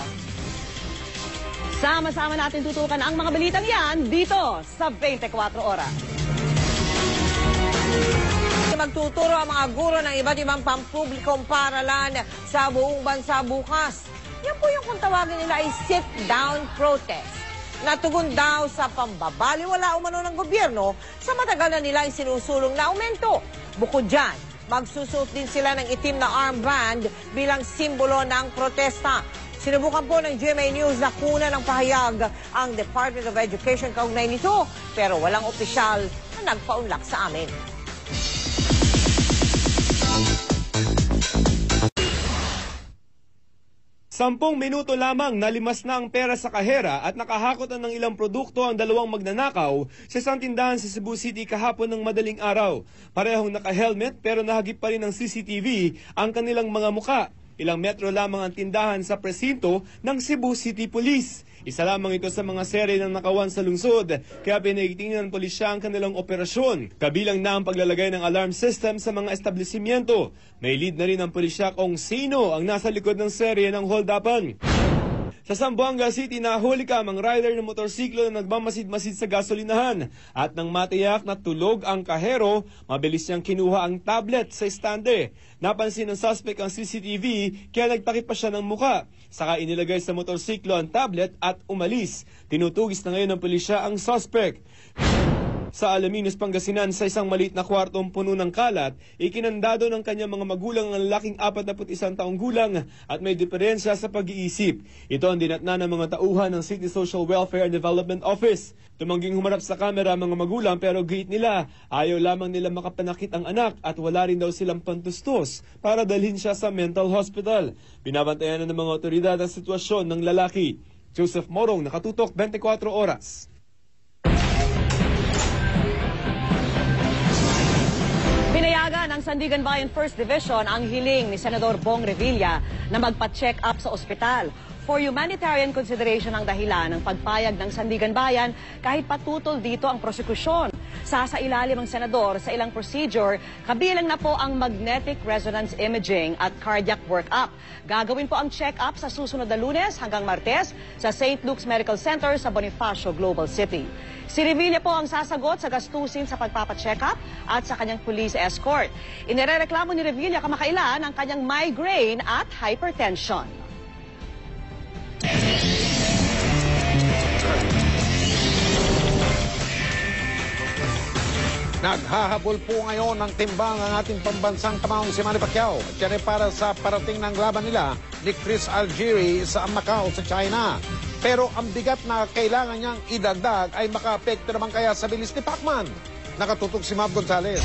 Sama-sama natin tutukan ang mga balitang yan dito sa 24 Oras. Magtuturo ang mga guro ng iba't ibang pampublikong paaralan sa buong bansa bukas. Yan po yung kung tawagin nila ay sit-down protest. Natugon daw sa pambabaliwala umano ng gobyerno sa matagal na nilang sinusulong na aumento. Bukod dyan, magsusuot din sila ng itim na armband bilang simbolo ng protesta. Sinubukan po ng GMA News na kuna ng pahayag ang Department of Education kaugnay nito, pero walang opisyal na nagpaunlak sa amin. Sampung minuto lamang nalimas na ang pera sa kahera at nakahakot ng ilang produkto ang dalawang magnanakaw sa isang tindahan sa Cebu City kahapon ng madaling araw. Parehong naka-helmet pero nahagip pa rin ng CCTV ang kanilang mga muka. Ilang metro lamang ang tindahan sa presinto ng Cebu City Police. Isa lamang ito sa mga serye ng nakawan sa lungsod, kaya pinaitingnan ng pulisya ang kanilang operasyon. Kabilang na ang paglalagay ng alarm system sa mga establishmento. May lead na rin ang pulisya kung sino ang nasa likod ng serye ng hold-upan. Sa Zamboanga City, nahuli ka ang rider ng motorsiklo na nagmamasid-masid sa gasolinahan. At nang matiyak na tulog ang kahero, mabilis niyang kinuha ang tablet sa estande. Napansin ng suspect ang CCTV, kaya nagtakip pa siya ng muka. Saka inilagay sa motorsiklo ang tablet at umalis. Tinutugis na ngayon ng pulisya ang suspect. Sa Alaminos, Pangasinan, sa isang maliit na kwartong puno ng kalat, ikinandado ng kanyang mga magulang ang lalaking 41 taong gulang at may diferensya sa pag-iisip. Ito ang dinatna ng mga tauhan ng City Social Welfare and Development Office. Tumangging humarap sa kamera mga magulang pero giit nila, ayaw lamang nila makapanakit ang anak at wala rin daw silang pantustos para dalhin siya sa mental hospital. Binabantayan na ng mga otoridad ang sitwasyon ng lalaki. Joseph Morong, Nakatutok, 24 Oras. Pinayagan ng Sandigan Bayan 1st Division ang hiling ni Senador Bong Revilla na magpa-check up sa ospital. For humanitarian consideration ang dahilan ng pagpayag ng Sandigan Bayan kahit patutol dito ang prosekusyon. Sasailalim ang senador sa ilang procedure, kabilang na po ang magnetic resonance imaging at cardiac workup. Gagawin po ang check-up sa susunod na Lunes hanggang Martes sa St. Luke's Medical Center sa Bonifacio, Global City. Si Revilla po ang sasagot sa gastusin sa pagpapacheck-up at sa kanyang police escort. Inirereklamo ni Revilla kamakailan ang kanyang migraine at hypertension. Naghahabol po ngayon ng timbang ang ating pambansang kamaong si Manny Pacquiao. At yan ay para sa parating ng laban nila ni Chris Algieri sa Macau sa China. Pero ang bigat na kailangan niyang idagdag ay maka-apekto naman kaya sa bilis ni Pacman. Nakatutok si Mab Gonzalez.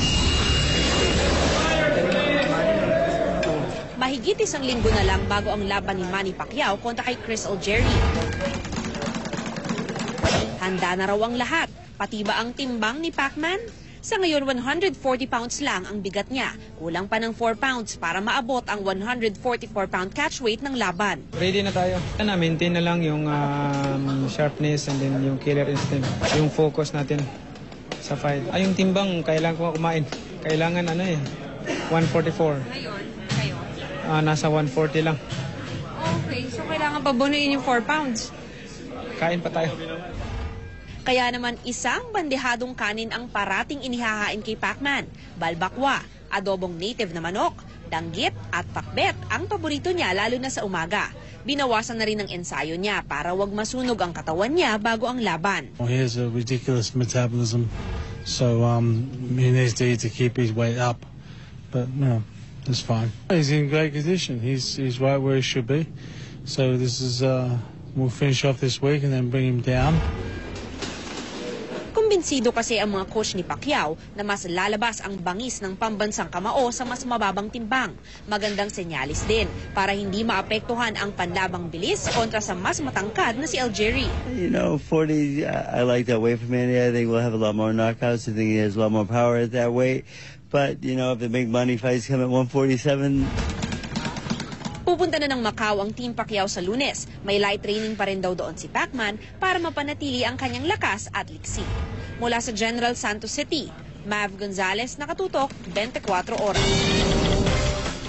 Mahigit isang linggo na lang bago ang laban ni Manny Pacquiao kontra kay Chris Algieri. Handa na raw ang lahat, pati ba ang timbang ni Pacman? Sa ngayon, 140 pounds lang ang bigat niya. Kulang pa ng 4 pounds para maabot ang 144-pound catch weight ng laban. Ready na tayo. Na-maintain na lang yung sharpness and then yung killer instinct. Yung focus natin sa fight. Yung timbang, kailangan ko kumain. Kailangan 144. Ngayon, kayo? Nasa 140 lang. Okay, so kailangan pa bunuin yung 4 pounds? Kain pa tayo. Kaya naman isang bandehadong kanin ang parating inihahain kay Pacman. Balbakwa, adobong native na manok, danggit at pakbet ang paborito niya lalo na sa umaga. Binawasan na rin ang ensayo niya para wag masunog ang katawan niya bago ang laban. He has a ridiculous metabolism, so he needs to eat to keep his weight up. But no, it's fine. He's in great condition. He's right where he should be. So this is we'll finish off this week and then bring him down. Kumbinsido kasi ang mga coach ni Pacquiao na mas lalabas ang bangis ng pambansang kamao sa mas mababang timbang. Magandang senyalis din para hindi maapektuhan ang panlabang bilis kontra sa mas matangkad na si Algieri. You know, 40, I like that weight for Manny. I think we'll have a lot more knockouts. I think he has a lot more power at that weight. But, you know, if the big money fights come at 147... Pupunta na ng Macau ang Team Pacquiao sa Lunes. May light training pa rin daw doon si Pacman para mapanatili ang kanyang lakas at liksi. Mula sa General Santos City, Mav Gonzalez, nakatutok 24 oras.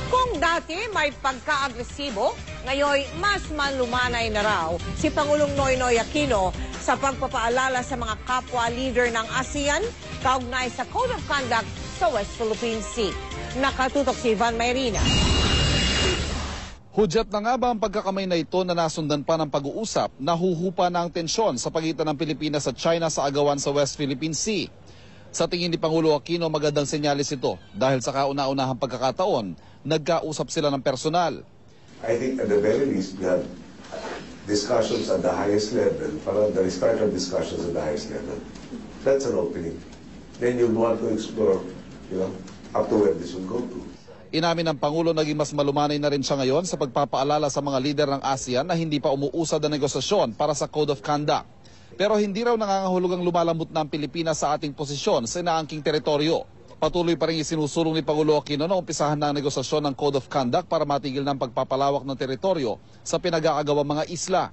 Kung dati may pagka-agresibo, ngayon mas malumanay na raw si Pangulong Noynoy Aquino sa pagpapaalala sa mga kapwa leader ng ASEAN kaugnay sa Code of Conduct sa West Philippine Sea. Nakatutok si Ivan Mayrina. Hudyat na nga ba ang pagkakamay na ito na nasundan pa ng pag-uusap na huhupa na ang tensyon sa pagitan ng Pilipinas at China sa agawan sa West Philippine Sea? Sa tingin ni Pangulo Aquino, magandang senyalis ito dahil sa kauna-unahang pagkakataon, nagkausap sila ng personal. I think at the very least we have discussions at the highest level para the restart of discussions at the highest level. That's an opening. Then you'll want to explore, up to where this will go to. Inamin ng Pangulo naging mas malumanay na rin siya ngayon sa pagpapaalala sa mga lider ng ASEAN na hindi pa umuusad ang negosasyon para sa Code of Conduct. Pero hindi raw nangangahulugang lumalambot na ang Pilipinas sa ating posisyon sa inaangking teritoryo. Patuloy pa rin isinusulong ni Pangulo Aquino na umpisahan na ang negosasyon ng Code of Conduct para matigil ng pagpapalawak ng teritoryo sa pinag-aagawang mga isla.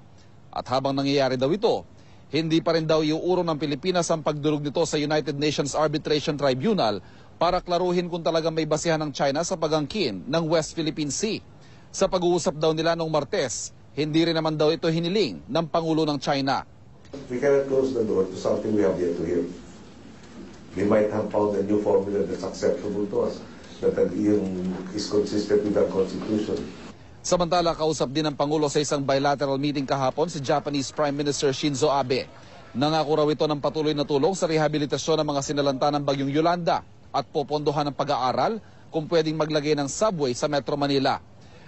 At habang nangyayari daw ito, hindi pa rin daw iuurong ng Pilipinas ang pagdurog nito sa United Nations Arbitration Tribunal para klaruhin kung talagang may basihan ng China sa pag-angkin ng West Philippine Sea. Sa pag-uusap daw nila noong Martes, hindi rin naman daw ito hiniling ng Pangulo ng China. We cannot close the door to something we have yet to hear. We might have found a new formula that's acceptable to us, that is consistent with our Constitution. Samantala, kausap din ng Pangulo sa isang bilateral meeting kahapon si Japanese Prime Minister Shinzo Abe. Nangako raw ito ng patuloy na tulong sa rehabilitasyon ng mga sinalanta ng Bagyong Yolanda at popondohan ng pag-aaral kung pwedeng maglagay ng subway sa Metro Manila.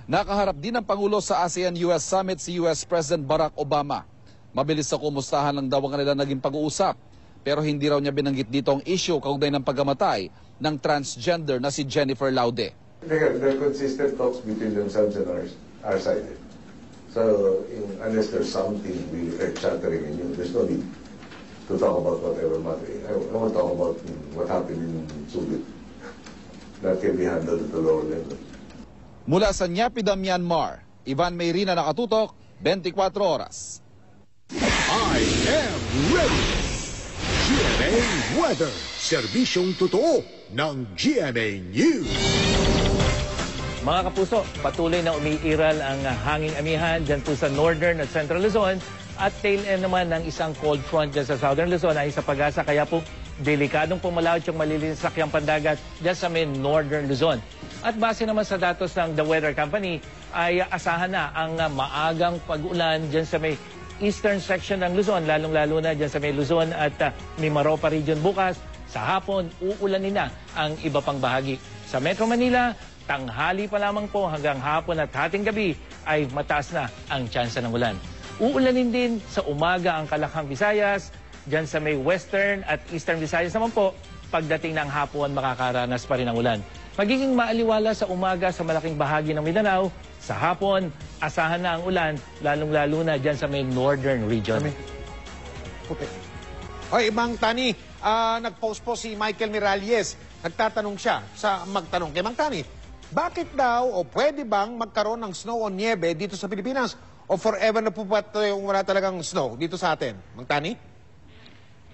Nakaharap din ng Pangulo sa ASEAN-US Summit si US President Barack Obama. Mabilis sa kumustahan lang daw ang kanila naging pag-uusap, pero hindi raw niya binanggit dito ang issue kaugnay ng pagkamatay ng transgender na si Jennifer Laude. There are consistent talks between themselves and our side. So unless there's something really earth-shattering in you, there's no need to talk about whatever matter. I want to talk about what happened in Subic. That can be handled at the lower level. Mula sa Naypyidaw, Myanmar, Ivan Mayrina, nakatutok, 24 oras. I am ready! GMA Weather, serbisyong totoo ng GMA News. Mga kapuso, patuloy na umiiral ang hanging amihan dyan po sa Northern at Central Luzon at tail end naman ng isang cold front dyan sa Southern Luzon ay sa Pag-asa. Kaya po, delikadong pumalawit yung malilinis na sakyang pandagat dyan sa may Northern Luzon. At base naman sa datos ng The Weather Company, ay asahan na ang maagang pag-ulan dyan sa may eastern section ng Luzon, lalong-lalo na dyan sa may Luzon at Mimaropa region bukas. Sa hapon, uulanin na ang iba pang bahagi. Sa Metro Manila, tanghali pa lamang po hanggang hapon at hating gabi ay mataas na ang tsansa ng ulan. Uulanin din sa umaga ang Kalakhang Visayas, dyan sa may western at eastern Visayas naman po, pagdating ng hapon makakaranas pa rin ang ulan. Magiging maaliwala sa umaga sa malaking bahagi ng Mindanao, sa hapon, asahan na ang ulan, lalong-lalo na dyan sa may northern region. Hoy, Mang Tani, nag-post po si Michael Miralles. Nagtatanong siya sa magtanong kay Mang Tani, bakit daw o pwede bang magkaroon ng snow o niebe dito sa Pilipinas? O forever na po ba yung wala talagang snow dito sa atin? Mang Tani?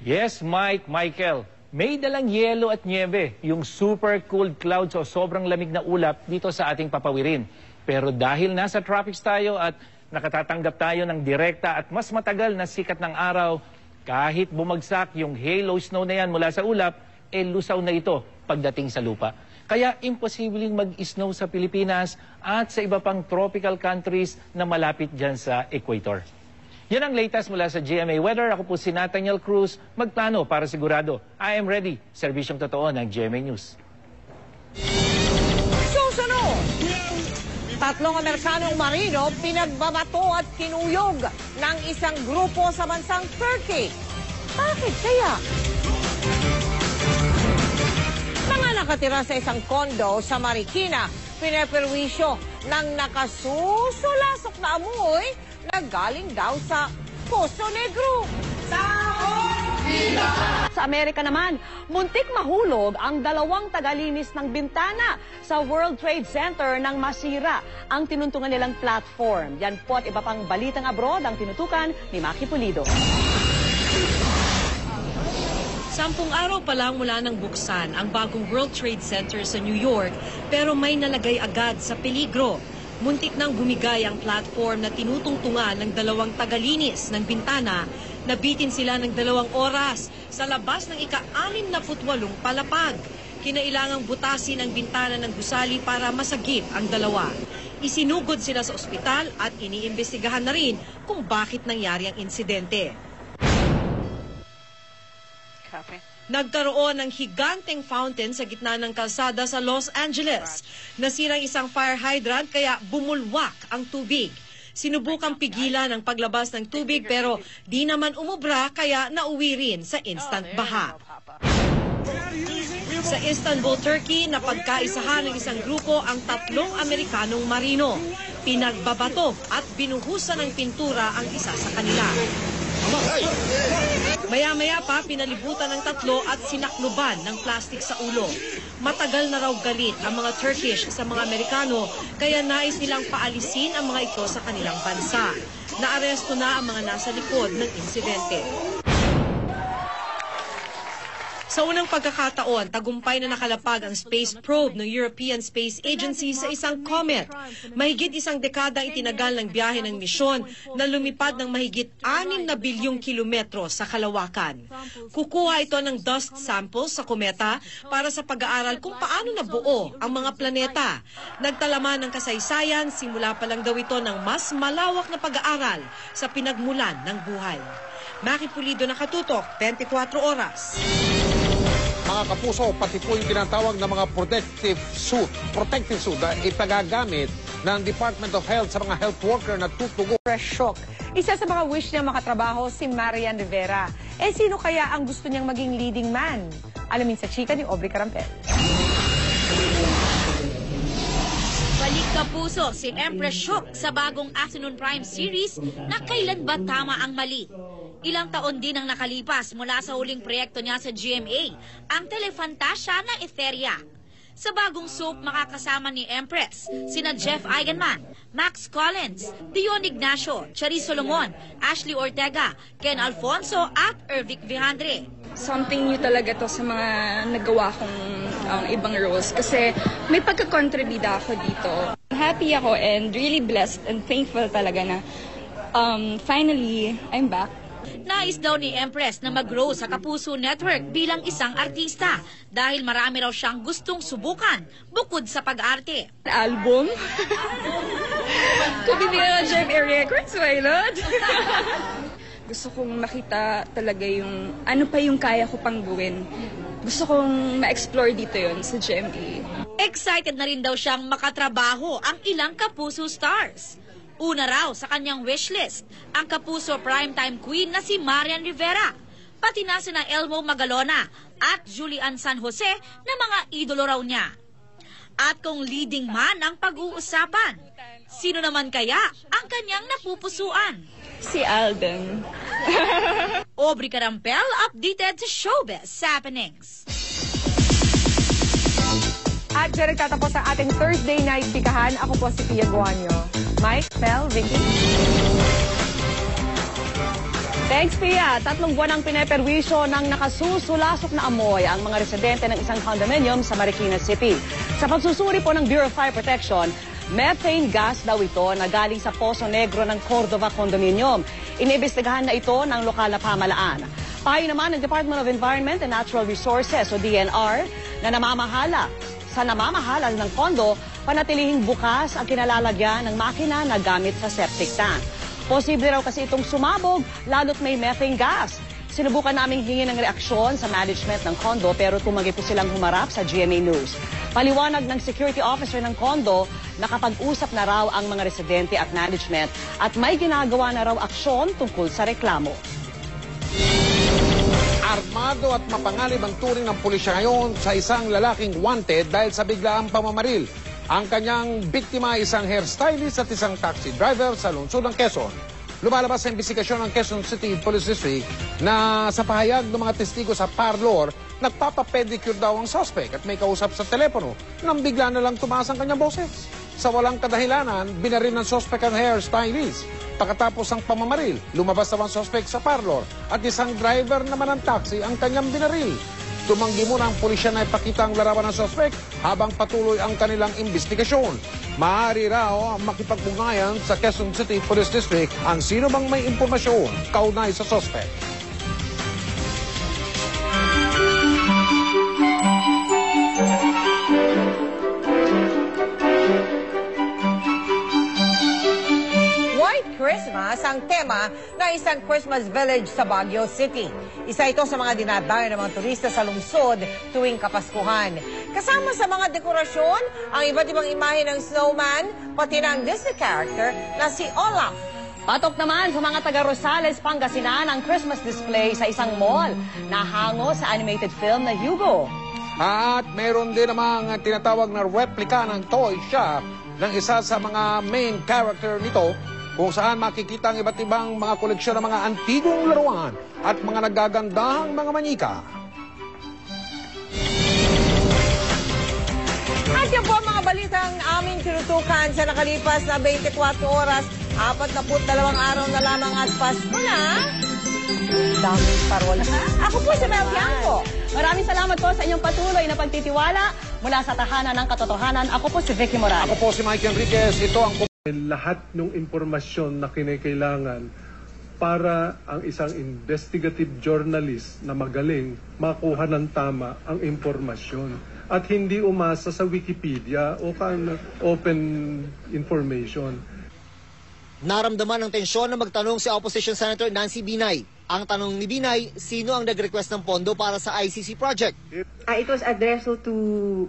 Yes, Michael. May dalang yelo at niebe, yung super cold clouds o sobrang lamig na ulap dito sa ating papawirin. Pero dahil nasa tropics tayo at nakatatanggap tayo ng direkta at mas matagal na sikat ng araw, kahit bumagsak yung halo snow na yan mula sa ulap, lusaw na ito pagdating sa lupa. Kaya imposibleng mag-snow sa Pilipinas at sa iba pang tropical countries na malapit dyan sa equator. Yan ang latest mula sa GMA Weather. Ako po si Nathaniel Cruz. Magplano para sigurado. I am ready. Serbisyong totoo ng GMA News. Susunod! 3 Amerikanong marino pinagbabato at kinuyog ng isang grupo sa bansang Turkey. Bakit kaya? Mga nakatira sa isang kondo sa Marikina, pineperwisyo ng nakasusulasok na amoy na galing daw sa Poso Negro. Sa Amerika naman, muntik mahulog ang 2 tagalinis ng bintana sa World Trade Center nang masira ang tinuntungan nilang platform. Yan po at iba pang balitang abroad ang tinutukan ni Maki Pulido. 10 araw pa lang mula nang buksan ang bagong World Trade Center sa New York, pero may nalagay agad sa peligro. Muntik nang bumigay ang platform na tinutungtungan ng 2 tagalinis ng bintana. Nabitin sila ng 2 oras sa labas ng ika-68 palapag. Kinailangang butasin ang bintana ng gusali para masagip ang 2. Isinugod sila sa ospital at iniimbestigahan na rin kung bakit nangyari ang insidente. Nagkaroon ng higanteng fountain sa gitna ng kalsada sa Los Angeles. Nasirang isang fire hydrant kaya bumulwak ang tubig. Sinubukang pigilan ang paglabas ng tubig pero di naman umubra kaya nauwi rin sa instant baha. Sa Istanbul, Turkey, napagkaisahan ng isang grupo ang 3 Amerikanong marino. Pinagbabato at binuhusan ng pintura ang isa sa kanila. Maya-maya pa, pinalibutan ng 3 at sinakluban ng plastik sa ulo. Matagal na raw galit ang mga Turkish sa mga Amerikano, kaya nais nilang paalisin ang mga ito sa kanilang bansa. Naaresto na ang mga nasa likod ng insidente. Sa unang pagkakataon, tagumpay na nakalapag ang space probe ng European Space Agency sa isang comet. Mahigit 1 dekada itinagal ng biyahe ng misyon na lumipad ng mahigit 6 na bilyong kilometro sa kalawakan. Kukuha ito ng dust samples sa kometa para sa pag-aaral kung paano nabuo ang mga planeta. Nagtalaman ng kasaysayan, simula pa lang daw ito ng mas malawak na pag-aaral sa pinagmulan ng buhay. Maki Pulido, nakatutok, 24 oras. Mga kapuso, pati po yung tinatawag na mga protective suit na ipagagamit ng Department of Health sa mga health worker na tutugo. Fresh shock. Isa sa mga wish niya makatrabaho si Marian Rivera. Sino kaya ang gusto niyang maging leading man? Alamin sa chika ni Aubrey Carampel. Balik kapuso si Empress Shock sa bagong Afternoon Prime series na Kailan Ba Tama Ang Mali? Ilang taon din ang nakalipas mula sa huling proyekto niya sa GMA, ang telefantasya na Etheria. Sa bagong soap, makakasama ni Empress sina Jeff Eigenman, Max Collins, Dion Ignacio, Charis Solomon, Ashley Ortega, Ken Alfonso at Ervic Vijandre. Something new talaga to sa mga nagawa kong ibang roles kasi may pagkakontribida ako dito. Happy ako and really blessed and thankful talaga na finally I'm back. Nais daw ni Empress na mag-grow sa Kapuso Network bilang isang artista dahil marami raw siyang gustong subukan bukod sa pag-arte. Album? Kung bibigyan ng GMA Records, why not? Gusto kong makita talaga yung ano pa yung kaya ko pang gawin. Gusto kong ma-explore dito yon sa GMA. Excited na rin daw siyang makatrabaho ang ilang Kapuso stars. Una raw sa kanyang wishlist, ang Kapuso primetime queen na si Marian Rivera, pati na sina Elmo Magalona at Julian San Jose na mga idolo raw niya. At kung leading man ang pag-uusapan, sino naman kaya ang kanyang napupusuan? Si Alden. Aubrey Carampel, updated sa Showbiz Happenings. At dyan nagtatapos ang ating Thursday night pikahan. Ako po si Pia Guanyo. Mike, Mel, Vicky. Thanks, Pia. 3 buwan ang pineperwisyo ng nakasusulasok na amoy ang mga residente ng isang condominium sa Marikina City. Sa pagsusuri po ng Bureau of Fire Protection, methane gas daw ito na galing sa Poso Negro ng Cordova Condominium. Iniimbestigahan na ito ng lokal na pamahalaan. Payo naman ng Department of Environment and Natural Resources o DNR na namamahala ng kondo, panatilihing bukas ang kinalalagyan ng makina na gamit sa septic tank. Posible raw kasi itong sumabog, lalo't may methane gas. Sinubukan naming hingin ng reaksyon sa management ng kondo pero tumanggi po silang humarap sa GMA News. Paliwanag ng security officer ng kondo, nakapag-usap na raw ang mga residente at management at may ginagawa na raw aksyon tungkol sa reklamo. Armado at mapanganib ang turing ng pulisya ngayon sa isang lalaking wanted dahil sa biglaang pamamaril. Ang kanyang biktima ay isang hairstylist at isang taxi driver sa lungsod ng Quezon. Lumalabas sa imbestigasyon ng Quezon City Police District na sa pahayag ng mga testigo sa parlor, nagpapapedicure daw ang suspect at may kausap sa telepono nang bigla na lang tumaas ang kanyang boses. Sa walang kadahilanan, binaril ng suspect ang hairstylist. Pagkatapos ang pamamaril, lumabas naman suspect sa parlor at isang driver naman ng taxi ang kanyang binaril. Tumanggi muna ang pulisya na ipakita ang larawan ng suspect habang patuloy ang kanilang investigasyon. Maaari raw makipag-ugnayan sa Quezon City Police District ang sino bang may impormasyon kaugnay sa suspect. Christmas ang tema ng isang Christmas village sa Baguio City. Isa ito sa mga dinadayo ng mga turista sa lungsod tuwing Kapaskuhan. Kasama sa mga dekorasyon, ang iba't ibang imahe ng snowman, pati ng Disney character na si Olaf. Patok naman sa mga taga Rosales, Pangasinan ang Christmas display sa isang mall na hango sa animated film na Hugo. At meron din namang tinatawag na replika ng toy shop ng isa sa mga main character nito, kung saan makikita ang iba't ibang mga koleksyon ng mga antigong laruan at mga nagagandahang mga manika. At yan po ang mga balitang aming tinutukan sa nakalipas na 24 oras, 42 araw na lamang at Pasko na. Daming parol. Ako po si Mel Bianco. Maraming salamat po sa inyong patuloy na pagtitiwala mula sa tahanan ng katotohanan. Ako po si Vicky Morales. Ako po si Mike Enriquez. Ito ang lahat ng impormasyon na kinakailangan para ang isang investigative journalist na magaling makuha ng tama ang impormasyon at hindi umasa sa Wikipedia o open information. Naramdaman ng tensyon na magtanong si Opposition Senator Nancy Binay. Ang tanong ni Binay, sino ang nag-request ng pondo para sa ICC project? It was addressed to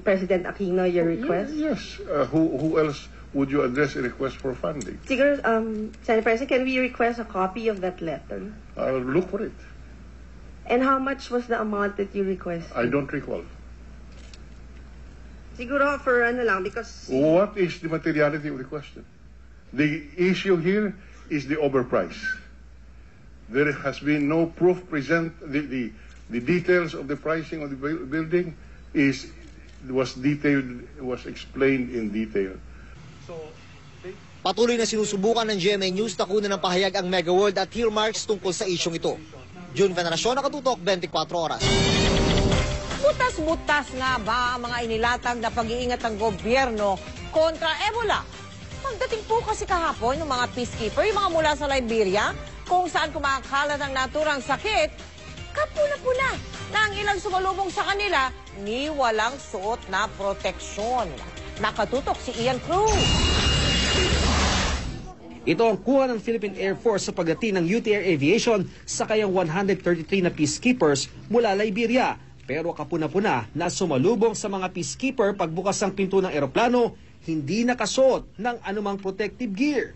President Aquino, your request? Yes. Who else would you address a request for funding? Siguro, Senator President, can we request a copy of that letter? I'll look for it. And how much was the amount that you requested? I don't recall. Siguro for ano lang, because... What is the materiality of the question? The issue here is the overprice. There has been no proof present. The details of the pricing of the building was explained in detail. Patuloy na sinusubukan ng GMA News na kunan ng pahayag ang Mega World at Hillmarks tungkol sa isyong ito. June Veneracion, Nakatutok, 24 Oras. Butas-butas nga ba ang mga inilatag na pag-iingat ng gobyerno kontra Ebola? Pagdating po kasi kahapon ng mga peacekeeper, yung mga mula sa Liberia, kung saan kumakalat ang naturang sakit, kapuna-puna na ang ilang sumalubong sa kanila ni walang suot na proteksyon. Nakatutok si Ian Cruz. Ito ang kuha ng Philippine Air Force sa pagdating ng UT Air Aviation sa kayang 133 na peacekeepers mula Liberia. Pero kapuna-puna na sumalubong sa mga peacekeeper pagbukas ng pinto ng eroplano, hindi nakasuot ng anumang protective gear.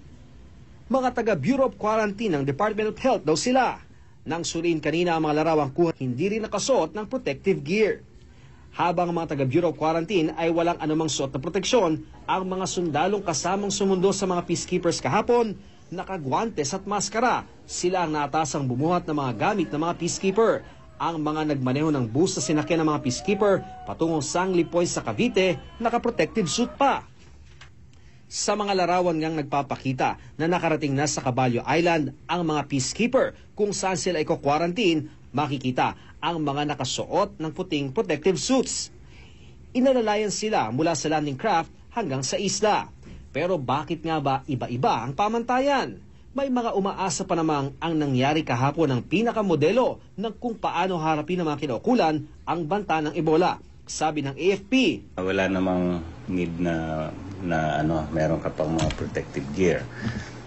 Mga taga Bureau of Quarantine ng Department of Health daw sila. Nang suriin kanina ang mga larawang kuha, hindi rin nakasuot ng protective gear. Habang ang mga taga Bureau of Quarantine ay walang anumang suot na proteksyon, ang mga sundalong kasamang sumundo sa mga peacekeepers kahapon, nakagwantes at maskara. Sila ang naatasang bumuhat ng mga gamit ng mga peacekeeper. Ang mga nagmaneho ng bus na sinakyan ng mga peacekeeper patungong Sangli Point sa Cavite, naka-protective suit pa. Sa mga larawan ngang nagpapakita na nakarating na sa Caballo Island ang mga peacekeeper kung saan sila iko-quarantine, makikita ang mga nakasuot ng puting protective suits. Inalalayan sila mula sa landing craft hanggang sa isla. Pero bakit nga ba iba-iba ang pamantayan? May mga umaasa pa namang ang nangyari kahapon ng pinakamodelo ng kung paano harapin ng mga kinaukulan ang banta ng Ebola. Sabi ng AFP, wala namang need na meron ka pang mga protective gear.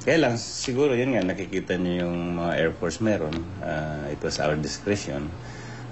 Kaya lang, siguro yun nga, nakikita niyo yung mga Air Force meron. It was our discretion.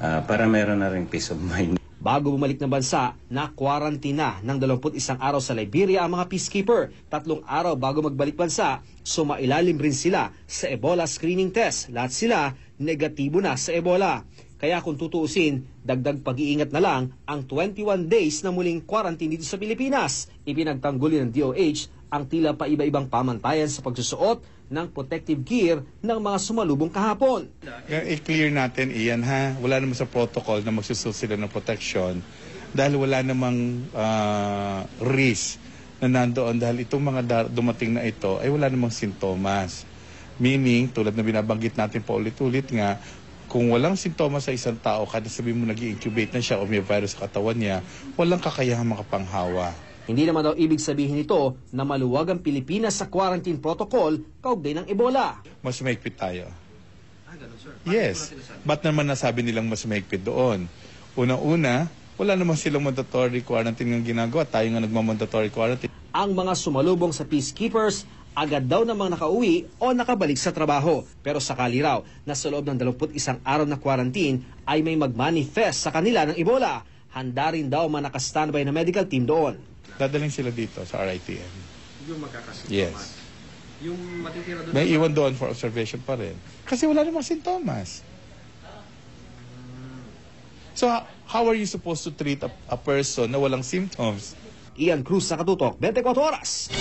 Para meron na rin peace of mind. Bago bumalik na bansa, na-quarantine ng 21 araw sa Liberia ang mga peacekeeper. 3 araw bago magbalik bansa, sumailalim rin sila sa Ebola screening test. Lahat sila negatibo na sa Ebola. Kaya kung tutuusin, dagdag pag-iingat na lang ang 21 days na muling quarantine dito sa Pilipinas. Ipinagtanggol ng DOH ang tila pa iba-ibang pamantayan sa pagsusuot ng protective gear ng mga sumalubong kahapon. I-clear natin, Ian, ha? Wala naman sa protocol na magsusuot sila ng protection dahil wala namang risk na nandoon dahil itong mga dumating na ito ay wala namang sintomas. Meaning, tulad na binabanggit natin pa ulit-ulit nga, kung walang sintomas sa isang tao, kada sabihin mo nag-incubate na siya o may virus sa katawan niya, walang kakayahang makapanghawa. Hindi naman daw ibig sabihin ito na maluwag ang Pilipinas sa quarantine protocol kaugnay ng Ebola. Mas mahigpit tayo. Yes. Ba't naman nasabi nilang mas mahigpit doon? Unang-una, wala naman silang mandatory quarantine ng ginagawa. Tayo nga nagmamandatory quarantine. Ang mga sumalubong sa peacekeepers agad daw namang nakauwi o nakabalik sa trabaho. Pero sakali raw na sa loob ng 21 araw na quarantine ay may mag-manifest sa kanila ng Ebola. Handa rin daw mga naka-standby na medical team doon. Dadaling sila dito sa RITM. Yung magkakasama? Yes. Yung matitira doon? May iwan doon for observation pa rin. Kasi wala namang sintomas. So, how are you supposed to treat a person na walang symptoms? Ian Cruz sa Katutok, 24 Oras.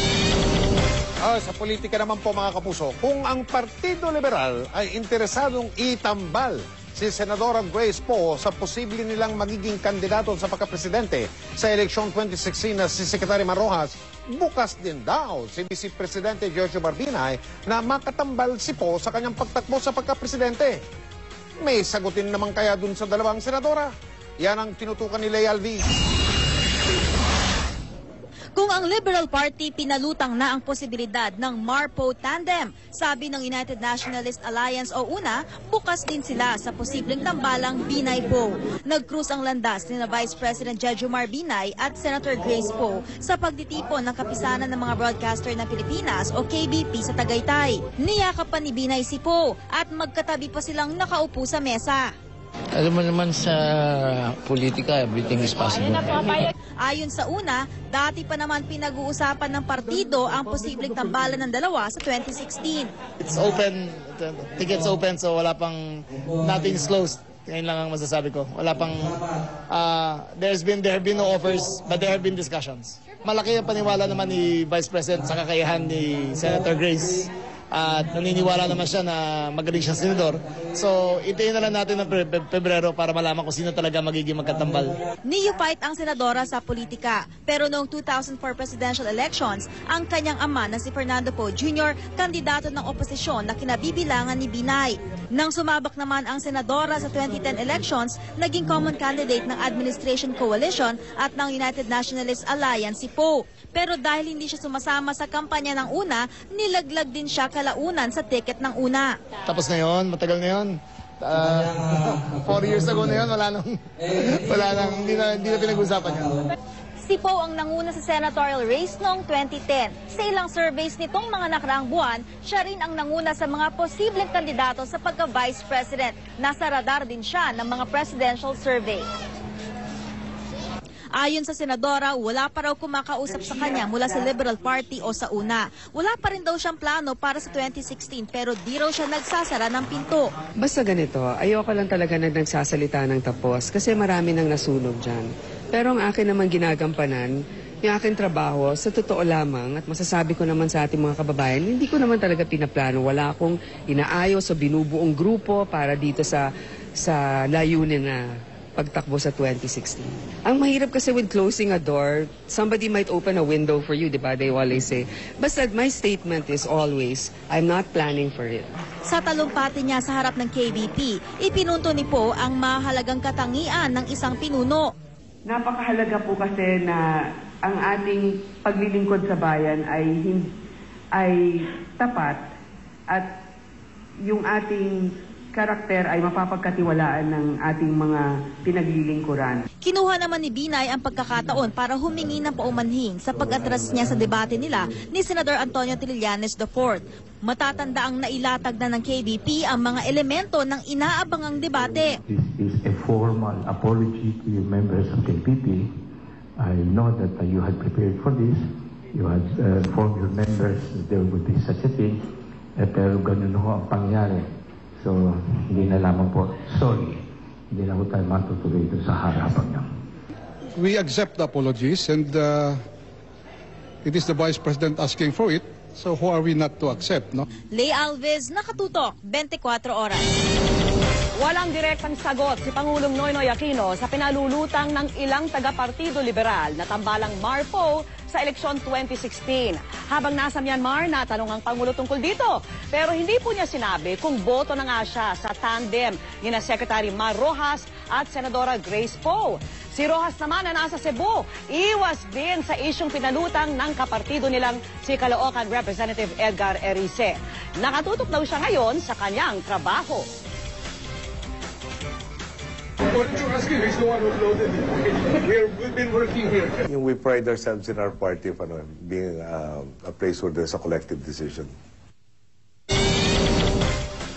Sa politika naman po mga kapuso, kung ang Partido Liberal ay interesadong itambal si Senadora Grace Poe sa posible nilang magiging kandidato sa pagkapresidente sa eleksyon 2016 na si Secretary Marrojas, bukas din daw si Vice Presidente Jojo Marbinay na makatambal si Poe sa kanyang pagtakbo sa pagkapresidente. May sagutin naman kaya dun sa dalawang senadora? Yan ang tinutukan ni Leia Alvi. Kung ang Liberal Party pinalutang na ang posibilidad ng Mar-Poe tandem, sabi ng United Nationalist Alliance o UNA, bukas din sila sa posibleng tambalang Binay-Poe. Nag-cruise ang landas ni Vice President Jojo Marbinay at Senator Grace Poe sa pagtitipon ng kapisanan ng mga broadcaster ng Pilipinas o KBP sa Tagaytay. Niyakapan ni Binay si Poe at magkatabi pa silang nakaupo sa mesa. Alam mo naman sa politika, everything is possible. Ayon sa UNA, dati pa naman pinag-uusapan ng partido ang posibleng tambalan ng dalawa sa 2016. It's open, tickets open, so wala pang, nothing is closed. Ngayon lang ang masasabi ko. Wala pang, there have been no offers, but there have been discussions. Malaki ang paniwala naman ni Vice President sa kakayahan ni Senator Grace. At naniniwala naman siya na magaling siyang senador. So, itayin na lang natin ng Pebrero para malaman kung sino talaga magiging magkatambal. Neophyte ang senadora sa politika. Pero noong 2004 presidential elections, ang kanyang ama na si Fernando Poe Jr. kandidato ng oposisyon na kinabibilangan ni Binay. Nang sumabak naman ang senadora sa 2010 elections, naging common candidate ng Administration Coalition at ng United Nationalist Alliance si Poe. Pero dahil hindi siya sumasama sa kampanya ng UNA, nilaglag din siya kalaunan sa ticket ng UNA. Tapos na yun, matagal na yun. 4 years ago na yun, wala nang hindi na pinag-usapan yun. Si Poe ang nanguna sa senatorial race noong 2010. Sa ilang surveys nitong mga nakaraang buwan, siya rin ang nanguna sa mga posibleng kandidato sa pagka-vice president. Nasa radar din siya ng mga presidential survey. Ayon sa senadora, wala pa raw kumakausap sa kanya mula sa Liberal Party o sa UNA. Wala pa rin daw siyang plano para sa 2016 pero di raw siya nagsasara ng pinto. Basta ganito, ayoko lang talaga nagsasalita ng tapos kasi marami nang nasunog dyan. Pero ang akin naman ginagampanan, yung aking trabaho, sa totoo lamang at masasabi ko naman sa ating mga kababayan, hindi ko naman talaga pinaplano. Wala akong inaayos o binubuong grupo para dito sa layunin na pagtakbo sa 2016. Ang mahirap kasi with closing a door, somebody might open a window for you, di ba? They always say. Basta my statement is always, I'm not planning for it. Sa talumpati niya sa harap ng KBP, ipinunto ni Poe ang mahalagang katangian ng isang pinuno. Napakahalaga po kasi na ang ating paglilingkod sa bayan ay tapat at yung ating karakter ay mapapagkatiwalaan ng ating mga pinaglilingkuran. Kinuha naman ni Binay ang pagkakataon para humingi ng paumanhin sa pag-atras niya sa debate nila ni Senador Antonio Trillanes IV. Matatanda ang nailatag na ng KBP ang mga elemento ng inaabangang debate. This is a formal apology to you members of KBP. I know that you had prepared for this. You had informed your members that there would be such a thing. Pero ganun ho ang pangyari. So, hindi na lamang po, sorry. hindi na po tayo matutuloy ito sa harapan niya. We accept the apologies and it is the Vice President asking for it. So who are we not to accept, no? Lay Alves, Nakatutok, 24 Oras. Walang direktang sagot si Pangulong Noynoy Aquino sa pinalulutang ng ilang taga-Partido Liberal na tambalang Marpo sa eleksyon 2016. Habang nasa Myanmar, natanong ang Pangulo tungkol dito. Pero hindi po niya sinabi kung boto na nga siya sa tandem ni na Secretary Mar Rojas at Senadora Grace Poe. Si Rojas naman na nasa Cebu, iwas din sa isyong pinalutang ng kapartido nilang si Caloocan Representative Edgar Erice. Nakatutok daw siya ngayon sa kanyang trabaho. What you're asking is the one who's loaded. We've been working here. We pride ourselves in our party of being a place where there's a collective decision.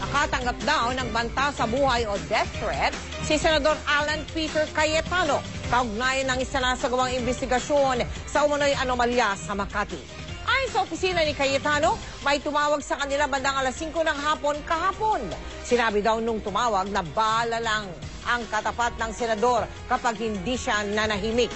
Nakatanggap daw ng banta sa buhay o death threat si Senador Alan Peter Cayetano kaugnay ng isinasagawang investigasyon sa umunoy anomalya sa Makati. Ayon sa opisina ni Cayetano, may tumawag sa kanila bandang alas 5 ng hapon kahapon. Sinabi daw nung tumawag na bahala lang ang katapat ng senador kapag hindi siya nanahimik.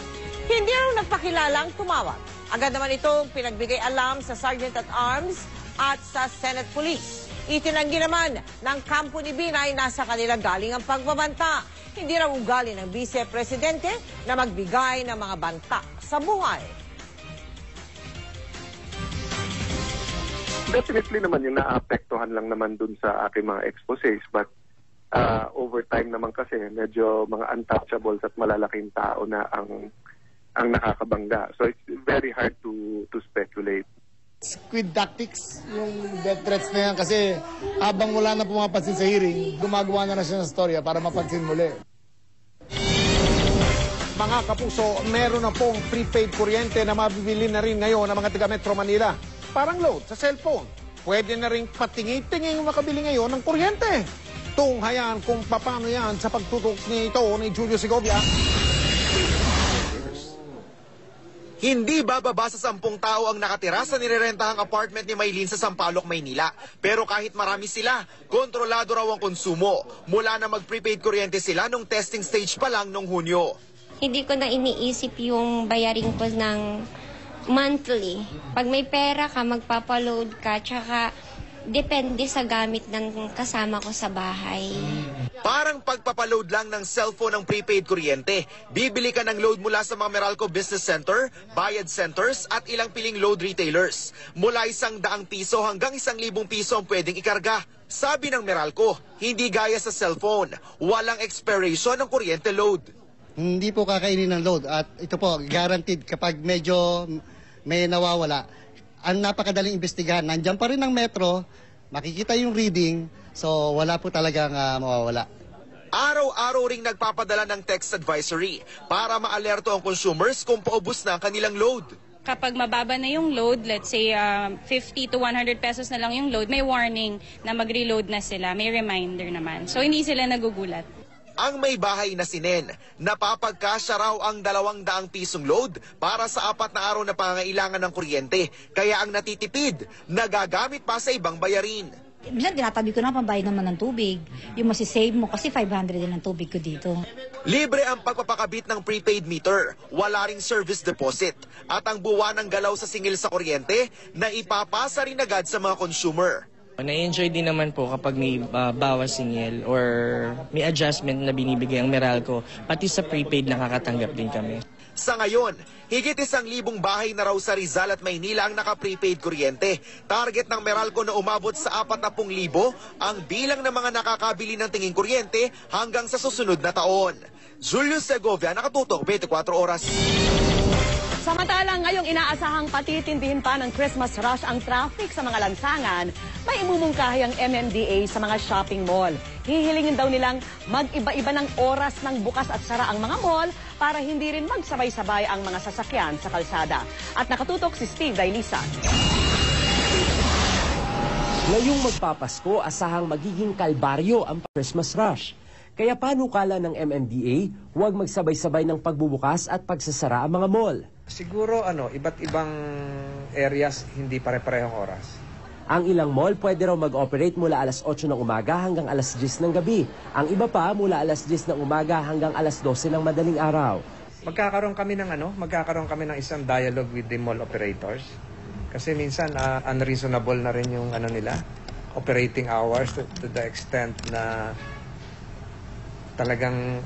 Hindi raw nagpakilalang tumawag. Agad naman itong pinagbigay alam sa Sergeant at Arms at sa Senate Police. Itinanggi naman ng kampo ni Binay na sa kanila galing ang pagbabanta. Hindi raw ugali ng Vice Presidente na magbigay ng mga banta sa buhay. Definitely naman yung naapektuhan lang naman dun sa aking mga exposés, but over time naman kasi medyo mga untouchables at malalaking tao na ang nakakabangga. So it's very hard to speculate. Squid tactics, yung death threats na yan kasi habang wala na pumapansin sa hearing, gumagawa na siya ng storya para mapansin muli. Mga kapuso, meron na pong prepaid kuryente na mabibili na rin ngayon ng mga taga Metro Manila. Parang load sa cellphone. Pwede na rin patingin-tingin makabili ngayon ng kuryente. Tunghayan kung paano yan sa pagtutok nito ni Julio Segovia. Hindi bababa sa 10 tao ang nakatira sa nirerentahang apartment ni Maylin sa Sampaloc, Maynila. Pero kahit marami sila, kontrolado raw ang konsumo. Mula na mag-prepaid kuryente sila nung testing stage pa lang nung Hunyo. Hindi ko na iniisip yung bayarin ko ng monthly. Pag may pera ka, magpapaload ka, tsaka depende sa gamit ng kasama ko sa bahay. Parang pagpapaload lang ng cellphone ng prepaid kuryente. Bibili ka ng load mula sa mga Meralco Business Center, Bayad Centers at ilang piling load retailers. Mula 100 piso hanggang 1,000 piso ang pwedeng ikarga. Sabi ng Meralco, hindi gaya sa cellphone. Walang expiration ng kuryente load. Hindi po kakainin ng load at ito po, guaranteed kapag medyo may nawawala. Ang napakadaling imbestigahan, nandiyan pa rin ang Metro, makikita yung reading, so wala po talagang mawawala. Araw-araw ring nagpapadala ng text advisory para maalerto ang consumers kung paubos na ang kanilang load. Kapag mababa na yung load, let's say 50 to 100 pesos na lang yung load, may warning na mag-reload na sila, may reminder naman. So hindi sila nagugulat. Ang may bahay na sinen, napapagkasya raw ang 200 pisong load para sa 4 na araw na pangangailangan ng kuryente. Kaya ang natitipid, nagagamit pa sa ibang bayarin. Minsan tinatabi ko na pambayad naman ng tubig. Yung masisave mo kasi 500 din ang tubig ko dito. Libre ang pagpapakabit ng prepaid meter, wala ring service deposit. At ang buwan ng galaw sa singil sa kuryente na ipapasa rin agad sa mga consumer. Na-enjoy din naman po kapag may bawas singil or may adjustment na binibigay ang Meralco, pati sa prepaid nakakatanggap din kami. Sa ngayon, higit 1,000 bahay na raw sa Rizal at Maynila ang naka-prepaid kuryente. Target ng Meralco na umabot sa 40,000 ang bilang ng mga nakakabili ng tinging kuryente hanggang sa susunod na taon. Julio Segovia, Nakatutok, 24 Oras. Samantalang ngayong inaasahang patitindihin pa ng Christmas rush ang traffic sa mga lansangan, may imumungkahi ang MMDA sa mga shopping mall. Hihilingin daw nilang mag-iba-iba ng oras ng bukas at sara ang mga mall para hindi rin magsabay-sabay ang mga sasakyan sa kalsada. At nakatutok si Steve Dailisa. Ngayong magpapasko, asahang magiging kalbaryo ang Christmas rush. Kaya panukala ng MMDA, huwag magsabay-sabay ng pagbubukas at pagsasara ang mga mall. Siguro iba't ibang areas hindi pare-parehong oras. Ang ilang mall pwede raw mag-operate mula alas 8 ng umaga hanggang alas 10 ng gabi. Ang iba pa mula alas 10 ng umaga hanggang alas 12 ng madaling araw. Magkakaroon kami ng isang dialogue with the mall operators. Kasi minsan unreasonable na rin yung nila, operating hours to the extent na talagang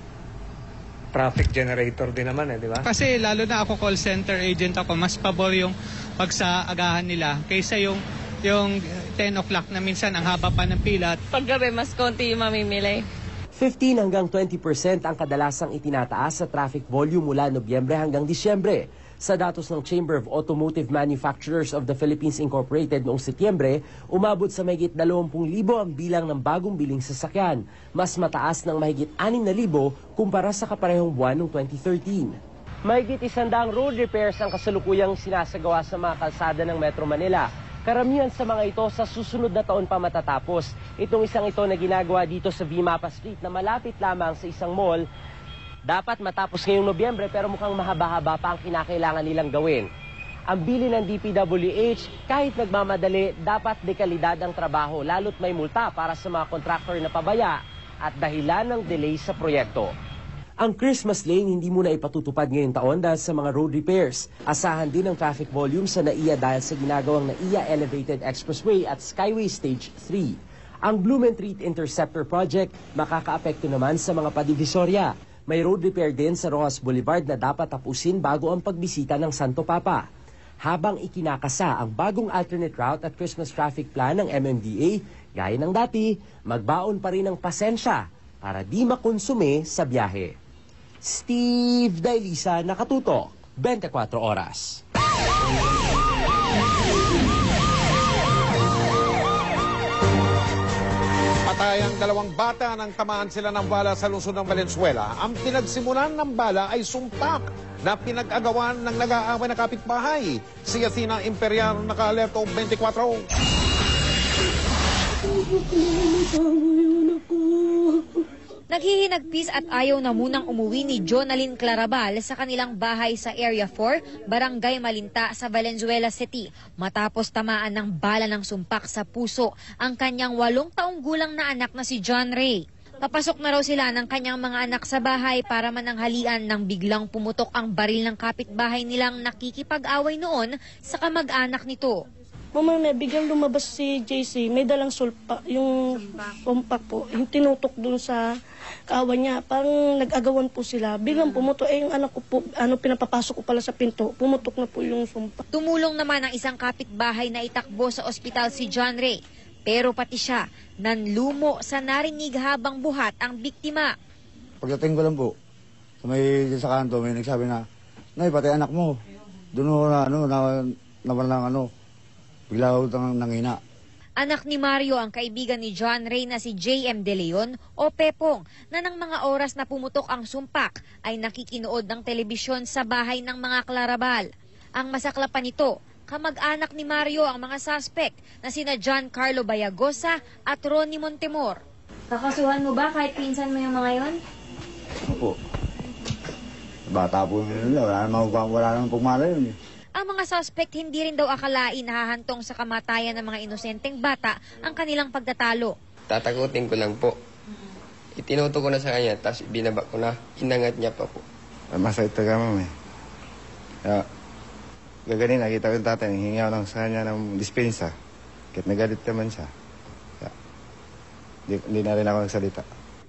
traffic generator din naman di ba? Kasi lalo na ako call center agent ako, mas pabor yung pagsaagahan nila kaysa yung 10 o'clock na minsan ang haba pa ng pila. Paggabi, mas konti yung mamimili. 15 hanggang 20% ang kadalasang itinataas sa traffic volume mula Nobyembre hanggang Disyembre. Sa datos ng Chamber of Automotive Manufacturers of the Philippines Incorporated noong Setyembre, umabot sa mahigit 20,000 ang bilang ng bagong biling sasakyan. Mas mataas ng mahigit 6,000 kumpara sa kaparehong buwan noong 2013. Mahigit 100 road repairs ang kasalukuyang sinasagawa sa mga kalsada ng Metro Manila. Karamihan sa mga ito sa susunod na taon pa matatapos. Itong isang ito na ginagawa dito sa Vimapa Street na malapit lamang sa isang mall, dapat matapos ngayong Nobyembre pero mukhang mahaba-haba pa ang kinakailangan nilang gawin. Ang bili ng DPWH, kahit nagmamadali, dapat dekalidad ang trabaho lalo't may multa para sa mga kontraktor na pabaya at dahilan ng delay sa proyekto. Ang Christmas lane hindi muna ipatutupad ngayong taon dahil sa mga road repairs. Asahan din ang traffic volume sa NAIA dahil sa ginagawang NAIA Elevated Expressway at Skyway Stage 3. Ang Blumentritt Interceptor Project makakaapekto naman sa mga padivisorya. May road repair din sa Rojas Boulevard na dapat tapusin bago ang pagbisita ng Santo Papa. Habang ikinakasa ang bagong alternate route at Christmas traffic plan ng MMDA, gaya ng dati, magbaon pa rin ng pasensya para di makonsume sa biyahe. Steve Dailisa, Nakatutok, 24 Oras. Patay ang 2 bata nang tamaan sila ng bala sa lungsod ng Valenzuela. Ang pinagsimulan ng bala ay sumpak na pinag-agawan ng nag-aaway na kapitbahay. Si Athena Imperial, naka-alerto 24. Naghihinagpis at ayaw na munang umuwi ni Jonalyn Clarabal sa kanilang bahay sa Area 4, Barangay Malinta sa Valenzuela City matapos tamaan ng bala ng sumpak sa puso ang kanyang 8 taong gulang na anak na si John Ray. Papasok na raw sila ng kanyang mga anak sa bahay para mananghalian nang biglang pumutok ang baril ng kapitbahay nilang nakikipag-away noon sa kamag-anak nito. Mamaya biglang lumabas si JC, may dalang sulpa, yung pompak po, yung tinutok dun sa kawan niya. Parang nag-agawan po sila. Biglang pumutok, yung anak ko po, pinapapasok ko pala sa pinto, pumutok na po yung sumpa. Tumulong naman ang isang kapitbahay na itakbo sa ospital si John Ray. Pero pati siya, nanlumo sa narinig habang buhat ang biktima. Pagdating ko lang po, sa kanto, may nagsabi na, Nay, patay anak mo. Doon na bigla ako nangina. Anak ni Mario ang kaibigan ni John Ray na si JM De Leon o Pepong na ng mga oras na pumutok ang sumpak ay nakikinood ng telebisyon sa bahay ng mga Clarabal. Ang masakla pa nito, kamag-anak ni Mario ang mga suspect na sina John Carlo Bayagosa at Ronnie Montemor. Kakasuhan mo ba kahit pinsan mo yung mga yon? Opo. Bata po yun, wala namang pumala yun eh. Ang mga suspect hindi rin daw akalain na hahantong sa kamatayan ng mga inosenteng bata ang kanilang pagtatalo. Tatakutin ko lang po. Itinuto ko na sa kanya, tapos binaba ko na. Inangat niya pa po. Masakit talaga, ma'am eh. Kaya, gaganin, nakita ko yung tatay, hingi ako sa kanya ng dispensa. Kahit nagalit naman siya. Kaya, hindi na rin ako nagsalita.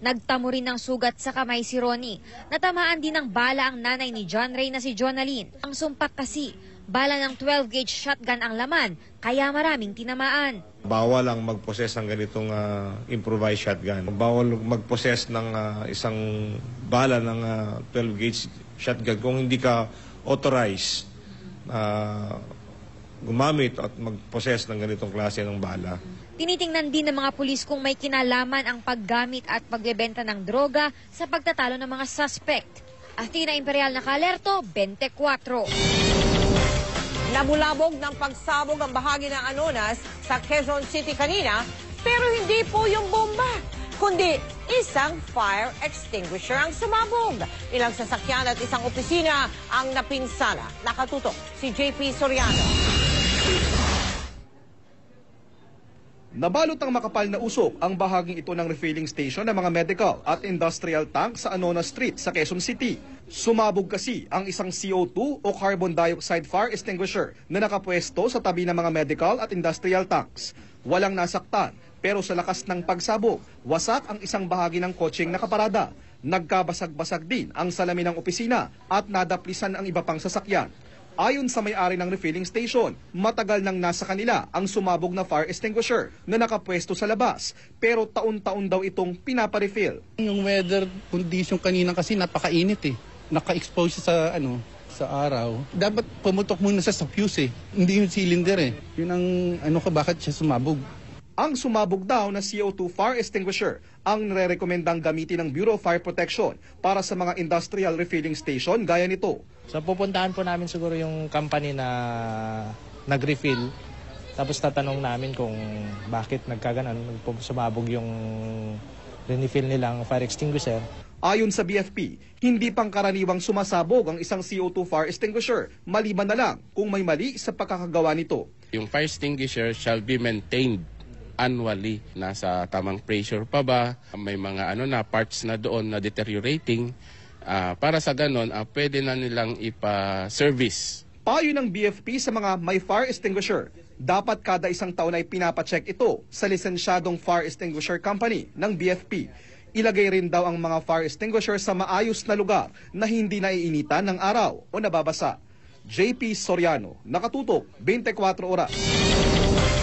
Nagtamo rin ng sugat sa kamay si Ronnie. Natamaan din ng bala ang nanay ni John Ray na si Jonalyn. Ang sumpak kasi, bala ng 12-gauge shotgun ang laman, kaya maraming tinamaan. Bawal ang mag-possess ng ganitong improvised shotgun. Bawal mag-possess ng isang bala ng 12-gauge shotgun kung hindi ka authorized gumamit at mag-possess ng ganitong klase ng bala. Tinitingnan din ng mga pulis kung may kinalaman ang paggamit at pagbebenta ng droga sa pagtatalo ng mga suspect. Athena Imperial, naka-alerto, 24. Nabulabog ng pagsabog ang bahagi ng Anonas sa Quezon City kanina, pero hindi po yung bomba, kundi isang fire extinguisher ang sumabog. Ilang sasakyan at isang opisina ang napinsala. Nakatutok si JP Soriano. Nabalot ng makapal na usok ang bahaging ito ng refilling station ng mga medical at industrial tank sa Anona Street sa Quezon City. Sumabog kasi ang isang CO2 o carbon dioxide fire extinguisher na nakapwesto sa tabi ng mga medical at industrial tanks. Walang nasaktan, pero sa lakas ng pagsabog, wasak ang isang bahagi ng kotseng nakaparada. Nagkabasag-basag din ang salamin ng opisina at nadaplisan ang iba pang sasakyan. Ayon sa may-ari ng refilling station, matagal nang nasa kanila ang sumabog na fire extinguisher na nakapwesto sa labas, pero taon-taon daw itong pinaparefill. Yung weather condition kanina kasi napakainit eh. Naka-expose sa sa araw. Dapat pumutok muna sa fuse eh. Hindi yung cylinder eh. Yun ang bakit siya sumabog. Ang sumabog daw na CO2 fire extinguisher ang nire-rekomendang gamitin ng Bureau of Fire Protection para sa mga industrial refilling station gaya nito. So pupuntahan po namin siguro yung company na nag-refill. Tapos tatanong namin kung bakit nagkaganon, sumabog yung refill nilang fire extinguisher. Ayon sa BFP, hindi pangkaraniwang sumasabog ang isang CO2 fire extinguisher, maliban na lang kung may mali sa pagkakagawa nito. Yung fire extinguisher shall be maintained annually. Nasa tamang pressure pa ba? May mga parts na doon na deteriorating. Para sa ganon, pwede na nilang ipa-service. Payo ng BFP sa mga may fire extinguisher, dapat kada isang taon ay pinapacheck ito sa lisensyadong fire extinguisher company ng BFP. Ilagay rin daw ang mga fire extinguisher sa maayos na lugar na hindi naiinitan ng araw o nababasa. JP Soriano, Nakatutok, 24 Oras.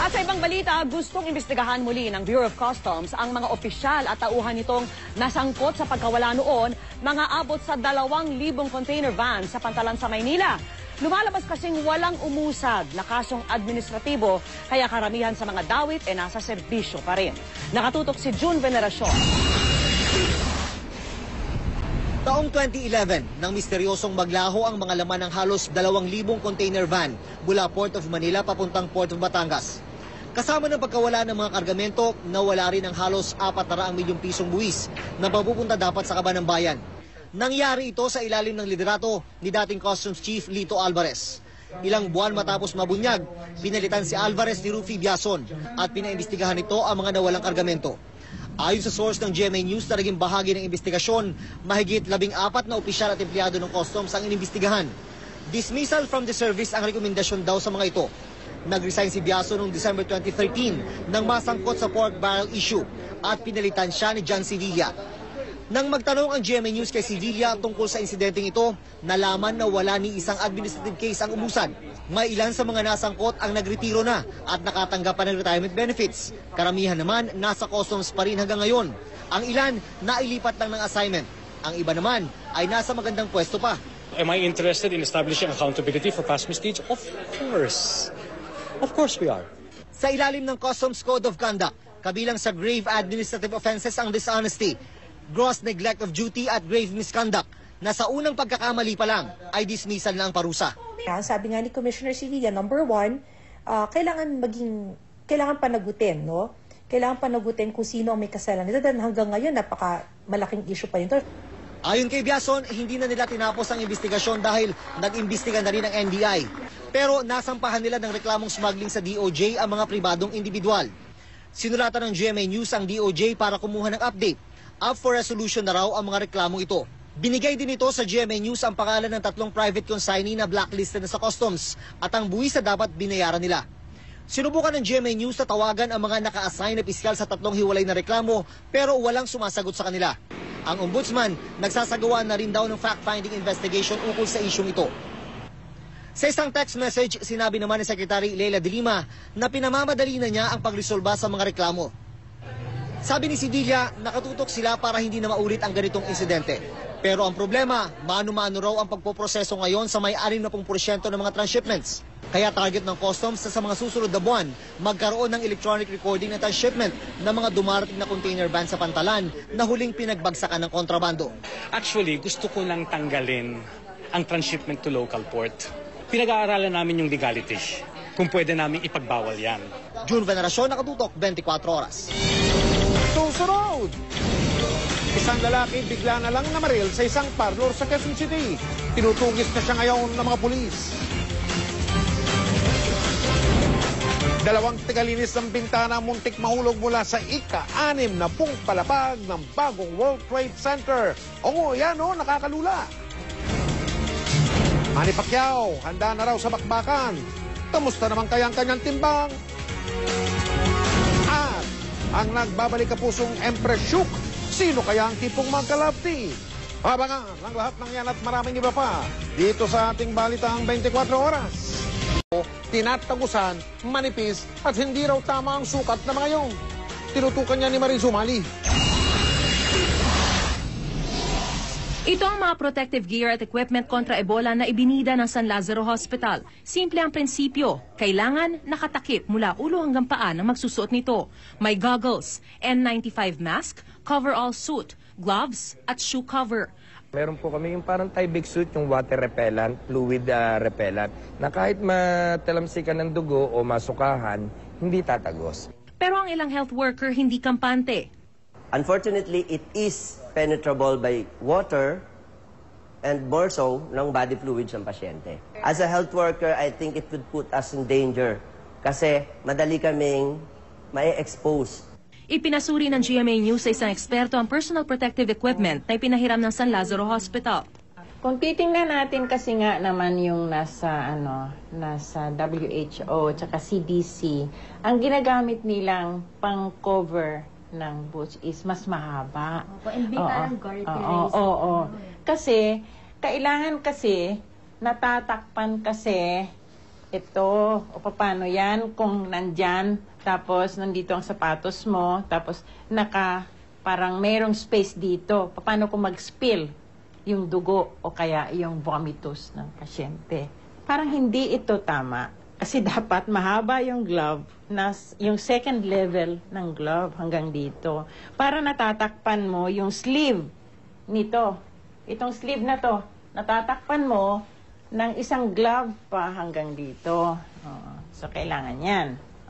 At sa ibang balita, gustong imbestigahan muli ng Bureau of Customs ang mga opisyal at tauhan nitong nasangkot sa pagkawala noon, mga abot sa 2,000 container van sa Pantalan sa Maynila. Lumalabas kasing walang umusad na kasong administratibo, kaya karamihan sa mga dawit ay nasa serbisyo pa rin. Nakatutok si June Veneracion. Taong 2011, nang misteryosong maglaho ang mga laman ng halos 2,000 container van mula Port of Manila papuntang Port of Batangas. Kasama ng pagkawala ng mga kargamento, nawala rin ang halos 400 milyong pisong buwis na mapupunta dapat sa kaban ng bayan. Nangyari ito sa ilalim ng liderato ni dating Customs Chief Lito Alvarez. Ilang buwan matapos mabunyag, pinalitan si Alvarez ni Rufy Biason at pinaimbestigahan nito ang mga nawalang kargamento. Ayon sa source ng GMA News na naging bahagi ng investigasyon, mahigit 14 na opisyal at empleyado ng Customs ang inimbestigahan. Dismissal from the service ang rekomendasyon daw sa mga ito. Nag-resign si Biaso noong December 2013 nang masangkot sa pork barrel issue at pinalitan siya ni John Sevilla. Nang magtanong ang GMA News kay Sevilla tungkol sa insidenteng ito, nalaman na wala ni isang administrative case ang umusad. May ilan sa mga nasangkot ang nagretiro na at nakatanggap pa ng retirement benefits. Karamihan naman nasa customs pa rin hanggang ngayon. Ang ilan nailipat lang ng assignment. Ang iba naman ay nasa magandang pwesto pa. Am I interested in establishing accountability for past misdeeds? Of course. Of course we are. Sa ilalim ng Customs Code of Conduct, kabilang sa grave administrative offenses ang dishonesty, gross neglect of duty at grave misconduct na sa unang pagkakamali pa lang ay dismissal na ang parusa. Sabi nga ni Commissioner Sevilla, number 1, kailangan panagutin, no? Kailangan panagutin kung sino ang may kasalanan nito dahil hanggang ngayon napaka malaking issue pa ito. Ayon kay Biason, hindi na nila tinapos ang investigasyon dahil nag-imbestiga na rin ang NBI. Pero nasampahan nila ng reklamong smuggling sa DOJ ang mga pribadong individual. Sinulatan ng GMA News ang DOJ para kumuha ng update. Up for resolution na raw ang mga reklamong ito. Binigay din ito sa GMA News ang pangalan ng 3 private consignee na blacklisted na sa customs at ang buwis na dapat binayaran nila. Sinubukan ng GMA News na tawagan ang mga naka-assign na piskal sa 3 hiwalay na reklamo pero walang sumasagot sa kanila. Ang ombudsman nagsasagawa na rin daw ng fact-finding investigation ukol sa isyong ito. Sa isang text message, sinabi naman ni Secretary Leila de Lima na pinamamadali na niya ang pagresolba sa mga reklamo. Sabi ni Sevilla, nakatutok sila para hindi na maulit ang ganitong insidente. Pero ang problema, mano-mano raw ang pagpoproseso ngayon sa may 60% ng mga transshipments. Kaya target ng customs sa mga susunod na buwan, magkaroon ng electronic recording ng transshipment ng mga dumarating na container van sa Pantalan na huling pinagbagsakan ng kontrabando. Actually, gusto ko lang tanggalin ang transshipment to local port. Pinag-aaralan namin yung legality. Kung pwede namin ipagbawal yan. June Veneracion, Nakatutok, 24 Oras. Susunod! Isang lalaki bigla na lang namaril sa isang parlor sa Quezon City. Tinutugis na siya ngayon ng mga pulis. Dalawang tigalinis ng bintana muntik mahulog mula sa ika-6 na palapag ng bagong World Trade Center. Oo, yan o, nakakalula. Manny Pacquiao, handa na raw sa bakbakan. Kamusta naman kaya ang kanyang timbang? At ang nagbabalik kapusong Empress Shook, sino kaya ang tipong magkalapti? Abangan ang lahat ng yan at maraming iba pa dito sa ating Balitang 24 Oras. Tinatagusan, manipis at hindi raw tama ang sukat na mga yun. Tinutukan niya ni Mariz Umali. Ito ang mga protective gear at equipment kontra Ebola na ibinida ng San Lazaro Hospital. Simple ang prinsipyo, kailangan nakatakip mula ulo hanggang paa ang magsusuot nito. May goggles, N95 mask, coverall suit, gloves at shoe cover. Meron po kami yung parang Tyvek suit, yung water repellent, fluid repellent, na kahit matalamsikan ng dugo o masukahan, hindi tatagos. Pero ang ilang health worker hindi kampante. Unfortunately, it is penetrable by water and more so ng body fluids ng pasyente. As a health worker, I think it would put us in danger kasi madali kaming ma-expose. Ipinasuri ng GMA News sa isang eksperto ang personal protective equipment na ipinahiram ng San Lazaro Hospital. Kung titingnan natin kasi nga naman yung nasa WHO at CDC, ang ginagamit nilang pang-cover ng boots is mas mahaba. Parang garterize. Oo. Kasi, kailangan kasi, natatakpan kasi ito, o paano yan, kung nandyan, tapos nandito ang sapatos mo, tapos parang merong space dito. Paano kung mag-spill yung dugo o kaya yung vomitus ng pasyente? Parang hindi ito tama. Kasi dapat mahaba yung glove, yung second level ng glove hanggang dito. Para natatakpan mo yung sleeve nito. Itong sleeve na to, natatakpan mo ng isang glove pa hanggang dito. So, kailangan yan.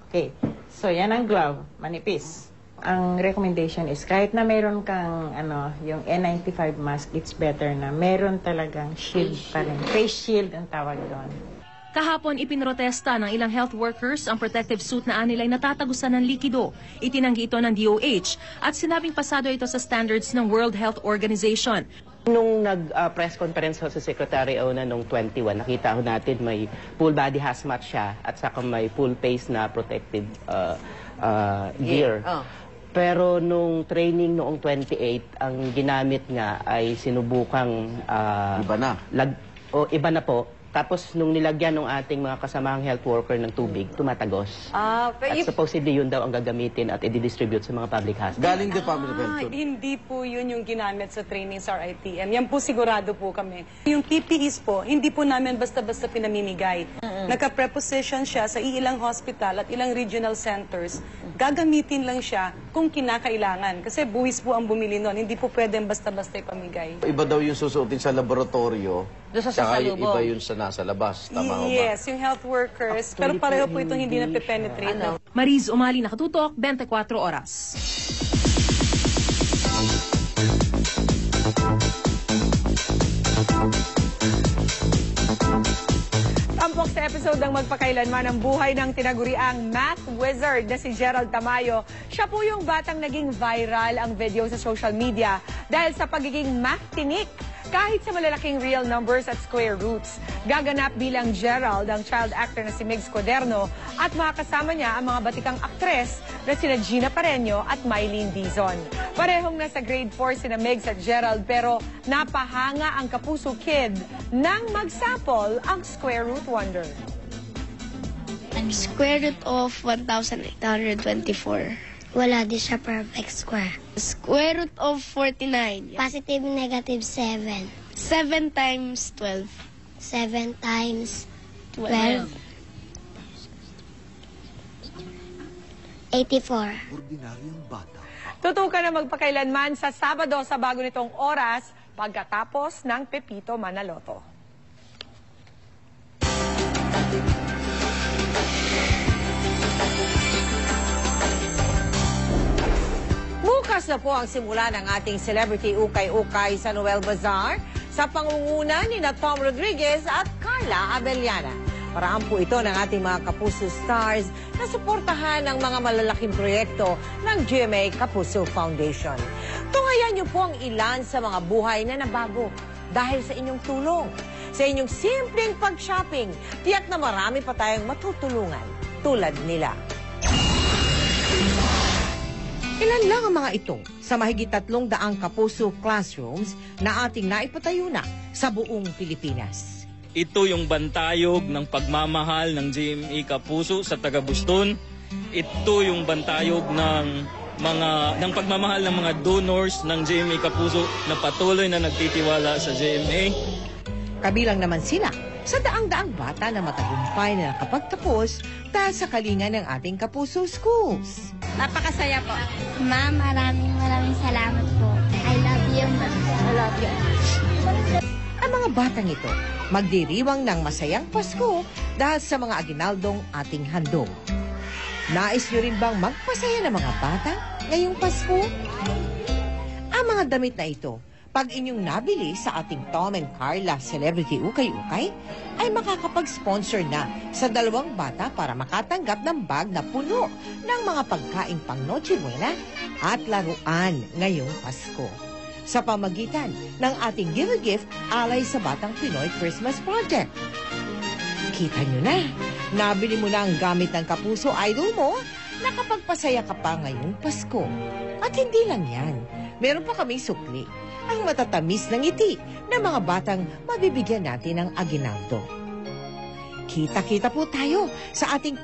Okay. So, yan ang glove. Manipis. Ang recommendation is kahit na meron kang yung N95 mask, it's better na meron talagang shield pa rin. Face shield ang tawag doon. Kahapon, ipinrotesta ng ilang health workers ang protective suit na anilay natatagusan ng likido. Itinanggi ito ng DOH at sinabing pasado ito sa standards ng World Health Organization. Nung nag-press conference sa Secretary Ona nung 21, nakita ho natin may full body hazmat siya at saka may full face na protective gear. Pero nung training noong 28, ang ginamit nga ay sinubukang iba na. Iba na po. Tapos nung nilagyan ng ating mga kasamahang health worker ng tubig, tumatagos. At supposedly yun daw ang gagamitin at i-distribute sa mga public hospitals. Galing Department of Health. Hindi po yun yung ginamit sa training sa RITM. Yan po sigurado po kami. Yung PPEs po, hindi po namin basta-basta pinamimigay. Naka-preposition siya sa ilang hospital at ilang regional centers. Gagamitin lang siya kung kinakailangan. Kasi buwis po ang bumili nun. Hindi po pwedeng basta-basta ipamigay. Iba daw yung susuotin sa laboratorio. Saka iba yun sa nasa labas. Tama ba? Yes, yung health workers. Pero pareho po itong hindi nape-penetrate. Mariz Umali, nakatutok, 24 Oras. Tampok sa episode ng magpakailanman ang buhay ng tinaguriang math wizard na si Gerald Tamayo. Siya po yung batang naging viral ang video sa social media dahil sa pagiging math tinik. Kahit sa malalaking real numbers at square roots. Gaganap bilang Gerald ang child actor na si Migs Cuaderno at makakasama niya ang mga batikang aktres na sina Gina Pareño at Mylene Dizon. Parehong nasa grade 4 sina Migs at Gerald pero napahanga ang Kapuso Kid nang magsample ang square root wonder. Square root of 1,824. Wala, di siya perfect square. Square root of 49. Positive, negative 7. 7 times 12. 7 times 12. 84. Ordinaryong bata. Tutukan na magpakailanman sa Sabado sa bago nitong oras pagkatapos ng Pepito Manaloto. Bukas na po ang simula ng ating Celebrity Ukay-Ukay sa Noel Bazaar sa pangunguna ni Tom Rodriguez at Carla Abellana. Paraan po ito ng ating mga Kapuso Stars na suportahan ang mga malalaking proyekto ng GMA Kapuso Foundation. Tungayan niyo po ang ilan sa mga buhay na nabago dahil sa inyong tulong. Sa inyong simpleng pag-shopping, tiyak na marami pa tayong matutulungan tulad nila. Ilan lang ang mga ito sa mahigit 300 Kapuso classrooms na ating naipatayo na sa buong Pilipinas. Ito yung bantayog ng pagmamahal ng GMA Kapuso sa taga-Buston. Ito yung bantayog ng pagmamahal ng mga donors ng GMA Kapuso na patuloy na nagtitiwala sa GMA. Kabilang naman sila sa daang-daang bata na matagumpay na nakapagtapos dahil sa kalinga ng ating Kapuso Schools. Napakasaya po. Ma'am, maraming salamat po. I love you, ma'am. I love you. Ang mga batang ito, magdiriwang ng masayang Pasko dahil sa mga aginaldong ating handog. Nais nyo rin bang magpasaya ng mga bata ngayong Pasko? Ang mga damit na ito, pag inyong nabili sa ating Tom and Carla Celebrity Ukay-Ukay, ay makakapag-sponsor na sa 2 bata para makatanggap ng bag na puno ng mga pagkaing pang Noche Buena at laruan ngayong Pasko. Sa pamagitan ng ating Give a Gift alay sa Batang Pinoy Christmas Project. Kita nyo na, nabili mo na ang gamit ng Kapuso Idol mo, nakapagpasaya ka pa ngayong Pasko. At hindi lang yan, meron pa kaming sukli, ang matatamis ng ngiti ng mga batang mabibigyan natin ng aginaldo. Kita-kita po tayo sa ating